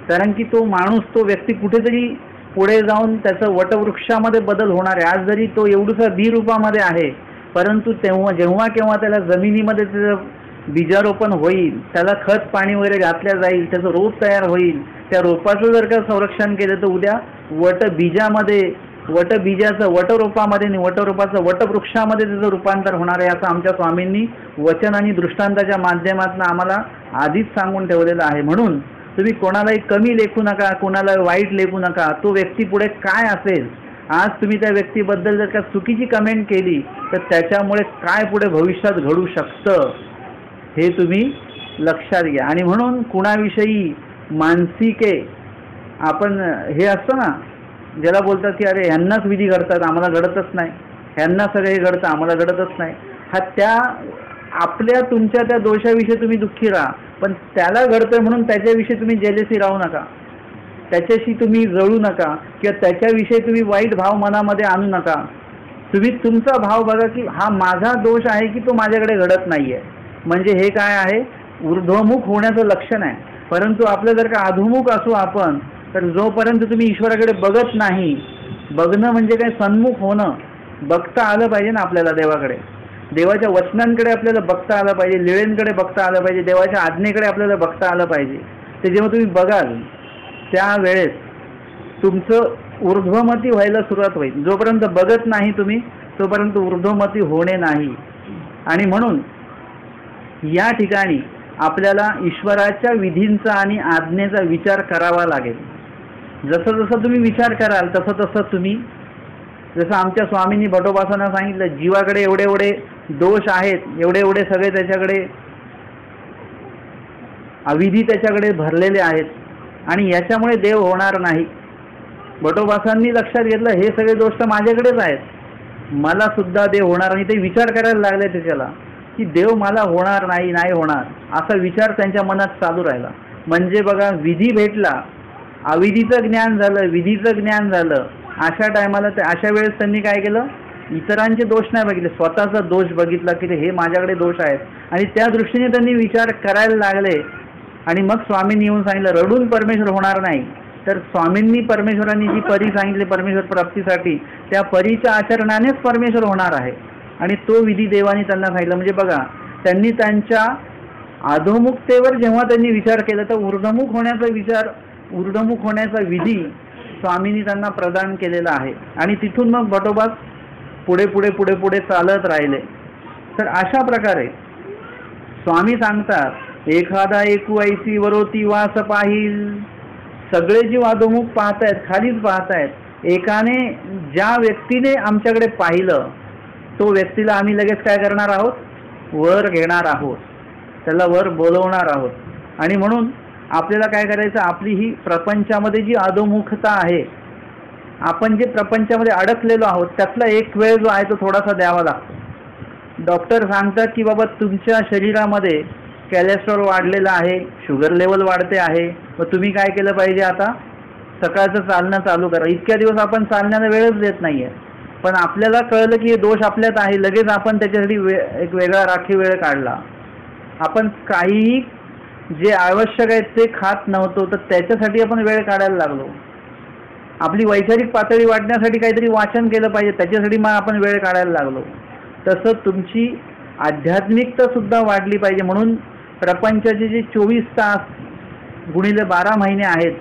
कारण की तो माणूस, तो व्यक्ती कुठेतरी पुढे जाऊन त्याचं वटवृक्षामध्ये बदल होणार आहे. आज जरी तो एवढूसा बी रूपामध्ये आहे, परंतु जेव्हा केव्हा त्याला जमिनीमध्ये त्याचं बीजारोपण होईल, त्याला खत पाणी वगैरे घातल्या जाईल, त्याचं रोप तयार होईल, त्या रोपाचं जर का संरक्षण केलं तर उद्या वटरोपामध्ये आणि वटरोपाचं वटवृक्षामध्ये त्याचं रूपांतर होणार आहे. असं आमच्या स्वामींनी वचन आणि दृष्टांताच्या माध्यमातून आम्हाला आधीच सांगून ठेवलेलं आहे. म्हणून तुम्ही कोणालाही कमी लेखू नका, कोणाला वाईट लेखू नका. तो व्यक्ती पुढे काय असेल, आज तुम्ही त्या व्यक्तीबद्दल जर का चुकीची कमेंट केली तर त्याच्यामुळे काय पुढे भविष्यात घडू शकतं हे तुम्ही लक्षात घ्या. आणि म्हणून कुणाविषयी मानसिके आपण हे असतं ना, ज्याला बोलतात की अरे ह्यांनाच विधी घडतात, आम्हाला घडतच नाही, ह्यांना सगळं हे घडतं, आम्हाला घडतच नाही. हा त्या आपल्या तुमच्या त्या दोषाविषयी तुम्ही दुःखी राहा, पण त्याला घडतंय म्हणून त्याच्याविषयी तुम्ही जेलसी राहू नका, त्याच्याशी तुम्ही जळू नका किंवा त्याच्याविषयी तुम्ही वाईट भाव मनामध्ये आणू नका. तुम्ही तुमचा भाव बघा की हा माझा दोष आहे की तो माझ्याकडे घडत नाही आहे. म्हणजे हे काय आहे, ऊर्ध्वमुख होण्याचं लक्षण आहे. परंतु आपलं जर का अधोमुख असू आपण, तर जोपर्यंत तुम्ही ईश्वराकडे बघत नाही, बघणं म्हणजे काय, सन्मुख होणं, बघता आलं पाहिजे ना आपल्याला देवाकडे, देवाच्या वचनांकडे आपल्याला बघता आलं पाहिजे, लीळेंकडे बघता आलं पाहिजे, देवाच्या आज्ञेकडे आपल्याला बघता आलं पाहिजे. ते जेव्हा तुम्ही बघाल त्यावेळेस तुमचं ऊर्ध्वमती व्हायला सुरुवात होईल. जोपर्यंत बघत नाही तुम्ही तोपर्यंत ऊर्ध्वमती होणे नाही. आणि म्हणून या ठिकाणी आपल्याला ईश्वराच्या विधींचा आणि आज्ञेचा विचार करावा लागेल. जसं जसं तुम्ही विचार कराल तसं तसं तुम्ही, जसं आमच्या स्वामींनी भटोबासांना सांगितलं, जीवाकडे एवढे एवढे दोष आहेत, एवढे एवढे सगळे त्याच्याकडे अविधी त्याच्याकडे भरलेले आहेत आणि याच्यामुळे देव होणार नाही. भटोबासांनी लक्षात घेतलं हे सगळे दोष तर माझ्याकडेच आहेत, मला सुद्धा देव होणार नाही. ते विचार करायला लागले त्याच्याला की देव मला होणार नाही, नाही होणार, असा विचार त्यांच्या मनात चालू राहिला. म्हणजे बघा, विधी भेटला, अविधीचं ज्ञान झालं, विधीचं ज्ञान झालं. अशा टायमाला अशा वेळेस त्यांनी काय केलं, इतरांचे दोष नाही बघितले, स्वतःचा दोष बघितला की हे माझ्याकडे दोष आहेत आणि त्या दृष्टीने त्यांनी विचार करायला लागले. आणि मग स्वामींनी येऊन सांगितलं रडून परमेश्वर होणार नाही. तर स्वामींनी परमेश्वरांनी जी परी सांगितली परमेश्वर प्राप्तीसाठी, त्या परीच्या आचरणानेच परमेश्वर होणार आहे आणि तो विधी देवानी त्यांना सांगितला. म्हणजे बघा, त्यांनी त्यांच्या अधोमुखतेवर जेव्हा त्यांनी विचार केला तर ऊर्ध्वमुख होण्याचा विचार, ऊर्ध्वमुख होण्याचा विधी स्वामींनी त्यांना प्रदान केलेला आहे. आणि तिथून मग भटोबा पुढे पुढे पुढे पुढे चालत राहिले. तर अशा प्रकारे स्वामी सांगतात, एखादा एकू ऐसी वरोती वास पाहिल. सगळे जीव अधोमुख पाहतायत, खालीच पाहतायत. एकाने, ज्या व्यक्तीने आमच्याकडे पाहिलं तो व्यक्तीला आम्ही लगेच काय करणार आहोत, वर घेणार आहोत, त्याला वर बोलवणार आहोत. आणि म्हणून आपल्याला काय करायचं, आपली ही प्रपंचामध्ये जी अधोमुखता आहे, आपण जे प्रपंचामध्ये अडकलेलो आहोत त्यातला एक वेळ जो आहे तो थोडासा द्यावा लागतो. डॉक्टर सांगतात की बाबा तुमच्या शरीरामध्ये कॅलेस्ट्रॉल वाढलेलं आहे, शुगर लेवल वाढते आहे, मग तुम्ही काय केलं पाहिजे, आता सकाळचं चालणं चालू करा. इतक्या दिवस आपण चालण्याला वेळच देत नाही आहे, पण आपल्याला कळलं की हे दोष आपल्यात आहे, लगेच आपण त्याच्यासाठी एक वेगळा राखीव वेळ काढला. आपण काहीही जे आवश्यक आहे ते खात नव्हतो, तर त्याच्यासाठी आपण वेळ काढायला लागलो. आपली वैचारिक पातळी वाढण्यासाठी काहीतरी वाचन केलं पाहिजे, त्याच्यासाठी मग आपण वेळ काढायला लागलो. तसं तुमची आध्यात्मिकता सुद्धा वाढली पाहिजे. म्हणून प्रपंचाचे जे 24 तास गुणिले 12 महिने आहेत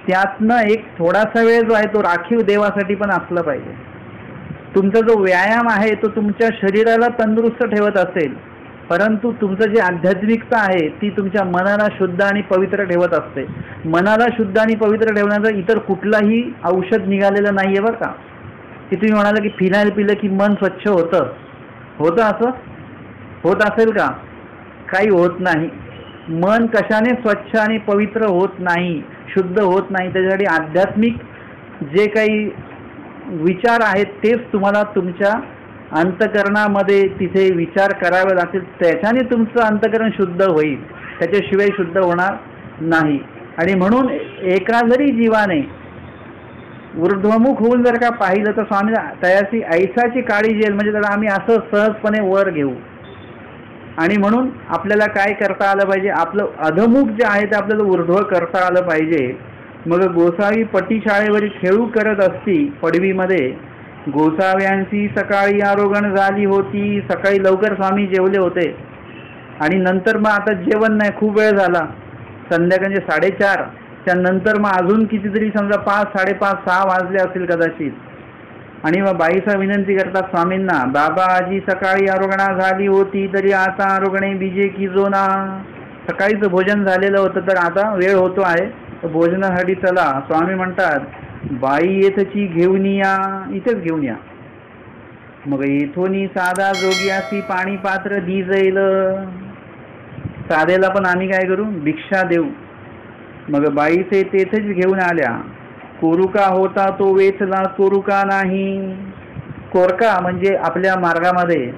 त्यातनं एक थोडासा वेळ जो आहे तो राखीव देवासाठी पण असला पाहिजे. तुमचा जो व्यायाम आहे तो तुमच्या शरीराला तंदुरुस्त ठेवत असेल, परंतु तुमचं जे आध्यात्मिकता आहे ती तुमच्या मनाला शुद्ध आणि पवित्र ठेवत असते. मनाला शुद्ध आणि पवित्र ठेवण्याचं इतर कुठलाही औषध निघालेलं नाही आहे बरं का. की तुम्ही म्हणाला की फिनाईल पिलं की मन स्वच्छ होतं, असं होत असेल का? काही होत नाही. मन कशाने स्वच्छ आणि पवित्र होत नाही, शुद्ध होत नाही. त्याच्यासाठी आध्यात्मिक जे काही विचार आहेत तेच तुम्हाला तुमच्या अंतकरणामध्ये तिथे विचार करावे लागतील, त्याच्याने तुमचं अंतकरण शुद्ध होईल, त्याच्याशिवाय शुद्ध होणार नाही. आणि म्हणून एका जरी जीवाने ऊर्ध्वमुख होऊन जर का पाहिलं तर स्वामी तयासी ऐसाची काळी जेल, म्हणजे त्याला आम्ही असं सहजपणे वर घेऊ. आणि म्हणून आपल्याला काय करता आलं पाहिजे, आपलं अधमुख जे आहे ते आपल्याला ऊर्ध्व करता आलं पाहिजे. मग गोसावी पटीशाळेवरील खेळू करत असती पडवीमध्ये, गोसाव्यांची सकाळी आरोगण झाली होती. सकाळी लवकर स्वामी जेवले होते आणि नंतर मग आता जेवण नाही, खूप वेळ झाला, संध्याकाळचे 4:30, त्यानंतर मग अजून कितीतरी समजा 5, 5:30, 6 वाजले असतील कदाचित. आणि मग बाईसा विनंती करतात स्वामींना, बाबा आजी सकाळी आरोगणा झाली होती तरी आता आरोगणे बीजे की जोना. सकाळीचं भोजन झालेलं होतं, तर आता वेळ होतो आहे, तर भोजनासाठी चला. स्वामी म्हणतात बाई येथची घेऊन या, इथेच घेऊन या. मग येथोनी साधा जोग्यासी पाणी पात्र दी जाईल. साधेला पण आम्ही काय करू, भिक्षा देऊ. मग बाई ते तेथेच घेऊन आल्या. कोरुका होता तो वेचला कोरुका नाही. कोरका म्हणजे आपल्या मार्गामध्ये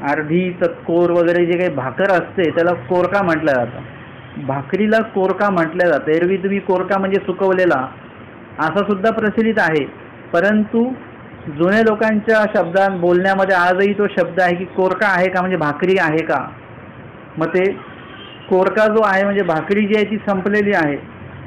अर्धी चतकोर वगैरे जे काही भाकर असते त्याला कोरका म्हटलं जातं. भाकरीला कोरका म्हटलं जातं. एरवी तुम्ही कोरका म्हणजे सुकवलेला असा सुद्धा प्रचलित आहे, परंतु जुन्या लोकांच्या शब्दात बोलण्यामध्ये आजही तो शब्द आहे की कोरका आहे का म्हणजे भाकरी आहे का. मग ते कोरका जो आहे म्हणजे भाकरी जी आहे ती संपलेली आहे.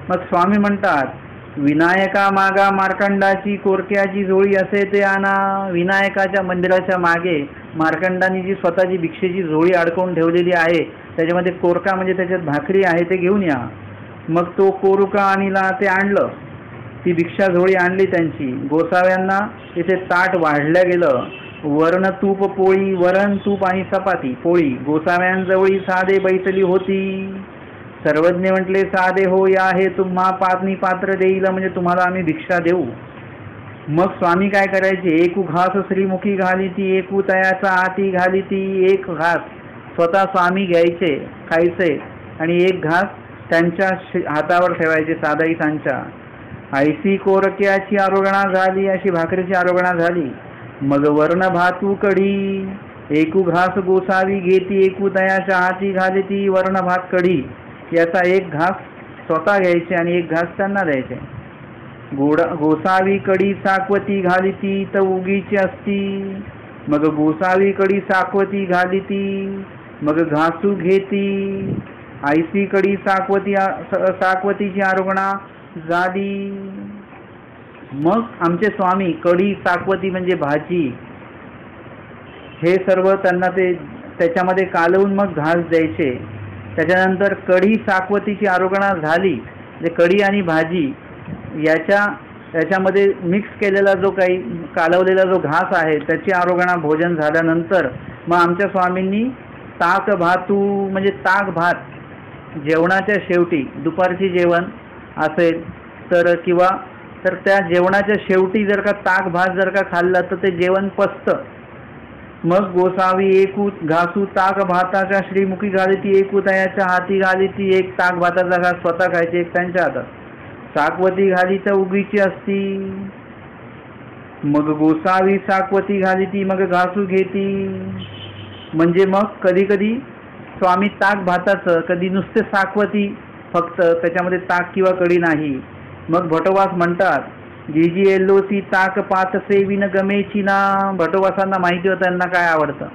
मग स्वामी म्हणतात विनायका मागा मार्कंडाची कोरक्याची झोळी असे ते आणा. विनायकाच्या मंदिराच्या मागे मार्कंडाने जी स्वतःची भिक्षेची झोळी अडकवून ठेवलेली आहे त्याच्यामध्ये कोरका म्हणजे त्याच्यात भाकरी आहे ते घेऊन या. मग तो कोरुका आणला, ते आणलं, ती भिक्षा झोळी आणली त्यांची. गोसाव्यांना तिथे ताट वाढलं गेलं. वरण तूप पोळी, वरण तूप आणि चपाती पोळी. गोसाव्यांजवळी साधे बैसली होती. सर्वज्ञ म्हटले साधे हो या हे तुम्हा पातनी पात्र देईल, म्हणजे तुम्हाला आम्ही भिक्षा देऊ. मग स्वामी काय करायचे, एकू घास श्रीमुखी घाली ती, एकू तयाचा हाती घाली ती. एक घास स्वतः स्वामी घ्यायचे खायचे आणि एक घास त्यांच्या हातावर ठेवायचे साधाईसांच्या. ऐसी कोरक्याची आरोगणा झाली, अशी भाकरीची आरोगणा झाली. मग वर्ण भातू कढी, एकू घास गोसावी घेती, एकू तयाच्या हाती घाली ती. वर्ण भात कढी याचा एक घास स्वतः घ्यायचे आणि एक घास त्यांना द्यायचे. गोसावी कढी साकवती घाली ती, तर उगीची असती. मग गोसावी कढी साकवती घाली ती, मग घासू घेती. ऐसी कढी साकवतीची आरोगणा झाली. मग आमचे स्वामी कढी साकवती म्हणजे भाजी हे सर्व त्यांना ते त्याच्यामध्ये कालवून मग घास द्यायचे. त्याच्यानंतर कढी साकवतीची आरोगणा झाली, म्हणजे कढी आणि भाजी याच्यामध्ये मिक्स केलेला जो काही कालवलेला जो घास आहे त्याची आरोगणा भोजन झाल्यानंतर मग आमच्या स्वामींनी ताक भातू म्हणजे ताक भात जेवणाच्या शेवटी, दुपारची जेवण असेल तर किंवा तर त्या जेवणाच्या शेवटी जर का ताक भात जर का खाल्ला तर ते जेवण पचतं. मग गोसावी एकू घासू ताक भाताच्या श्रीमुखी घाली ती, एकू तयाच्या हाती घाली ती. एक ताक भाताचा घास स्वतः खायचे, एक त्यांच्या हातात. साकवती घाली तर उगीची असती. मग गोसावी साकवती घाली ती, मग घासू घेती. म्हणजे मग कधी कधी स्वामी ताक भाताचं, कधी नुसते साकवती फक्त, त्याच्यामध्ये ताक किंवा कढी नाही. मग भटोबास म्हणतात जी एल्लोसी ताक पातसे विन गमेची ना. भटोबासांना माहिती होतं यांना काय आवडतं.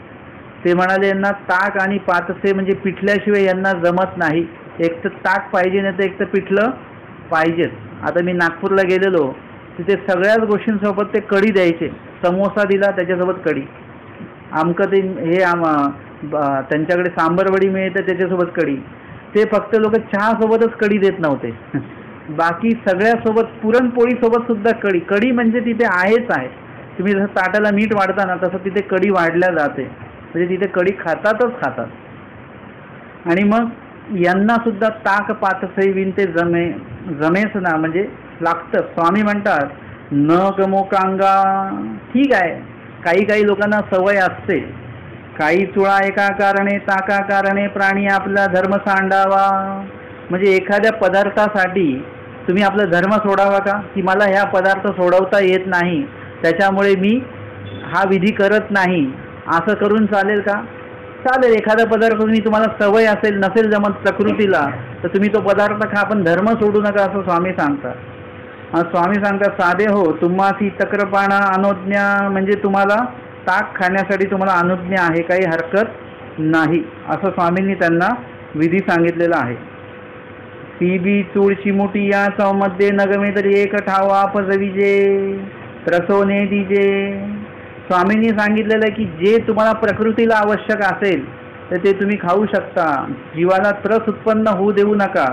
ते म्हणाले यांना ताक आणि पातसे म्हणजे पिठल्याशिवाय यांना जमत नाही. एक तर ताक पाहिजे, नाही तर एक तर पिठलं पाहिजेच. आता मी नागपूरला गेलेलो, तिथे सगळ्याच गोष्टींसोबत ते कढी द्यायचे. समोसा दिला त्याच्यासोबत कढी, आमकं ते हे त्यांच्याकडे सांबरवडी मिळते त्याच्यासोबत कढी. ते फक्त लोक चहासोबतच कढी देत नव्हते, बाकी सगळ्यासोबत पुरणपोळीसोबत सुद्धा कढी. कढी म्हणजे तिथे आहेच आहे. तुम्ही जसं ताटाला मीठ वाढता ना तसं तिथे कढी वाढल्या जाते, म्हणजे तिथे कढी खातातच खातात. आणि मग यांना सुद्धा ताक पातसई विन ते जमेच ना, म्हणजे लागतं. स्वामी म्हणतात न गमो कांगा. ठीक आहे, काही लोकांना सवय असते. काही चुळा एका कारणे ताका कारणे प्राणी आपला धर्म सांडावा. म्हणजे एखाद्या पदार्थासाठी तुम्ही आपला धर्म सोडावा का, की मला ह्या पदार्थ सोडवता येत नाही त्याच्यामुळे मी हा विधी करत नाही, असं करून चालेल का? चालेल. एखादा पदार्थ तुम्ही तुम्हाला सवय असेल, नसेल जमत प्रकृतीला, तर तुम्ही तो पदार्थ खा, पण धर्म सोडू नका असं स्वामी सांगतात. स्वामी सांगतात साधे हो तुम्हासी तक्रपाणा अनुज्ञा, म्हणजे तुम्हाला ताक खाण्यासाठी तुम्हाला अनुज्ञा आहे, काही हरकत नाही, असं स्वामींनी त्यांना विधी सांगितलेला आहे. ती बी चूळची मोठी या चौमध्ये नगमे तरी एक ठावा अपजविजे त्रसोने दिजे. स्वामींनी सांगितलेलं आहे की जे तुम्हाला प्रकृतीला आवश्यक असेल तर ते तुम्ही खाऊ शकता. जीवाला त्रस उत्पन्न होऊ देऊ नका.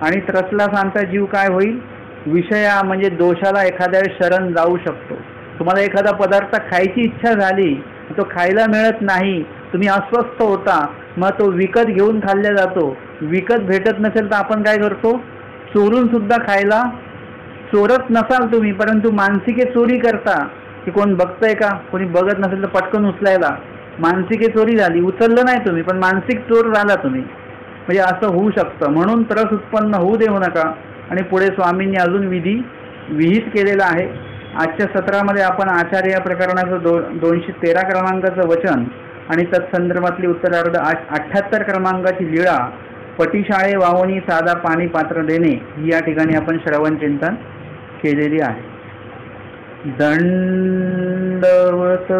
आणि त्रसला सांगता जीव काय होईल, विषया म्हणजे दोषाला एखाद्या वेळेस शरण जाऊ शकतो. तुम्हाला एखादा पदार्थ खायची इच्छा झाली, तो खायला मिळत नाही, तुम्ही अस्वस्थ होता, मग तो विकत घेऊन खाल्ला जातो. विकत भेटत नसेल तर आपण काय करतो, चोरून सुद्धा खायला. चोरत नसाल तुम्ही, परंतु मानसिके चोरी करता की कोण बघतंय का, कोणी बघत नसेल तर पटकन उचलायला. मानसिके चोरी झाली, उचललं नाही तुम्ही पण मानसिक चोर झाला तुम्ही. म्हणजे असं होऊ शकतं. म्हणून त्रस उत्पन्न होऊ देऊ नका. आणि पुढे स्वामींनी अजून विधी विहित केलेला आहे. आजच्या सत्रामध्ये आपण आचार्य या प्रकरणाचं 213 क्रमांकाचं वचन आणि तत्संदर्भातली उत्तरार्ध 78 क्रमांकाची लीळा, पटीशाळे वावणी साधा पाणी पात्र देणे, ही या ठिकाणी आपण श्रवण चिंतन केलेली आहे. दंडवत.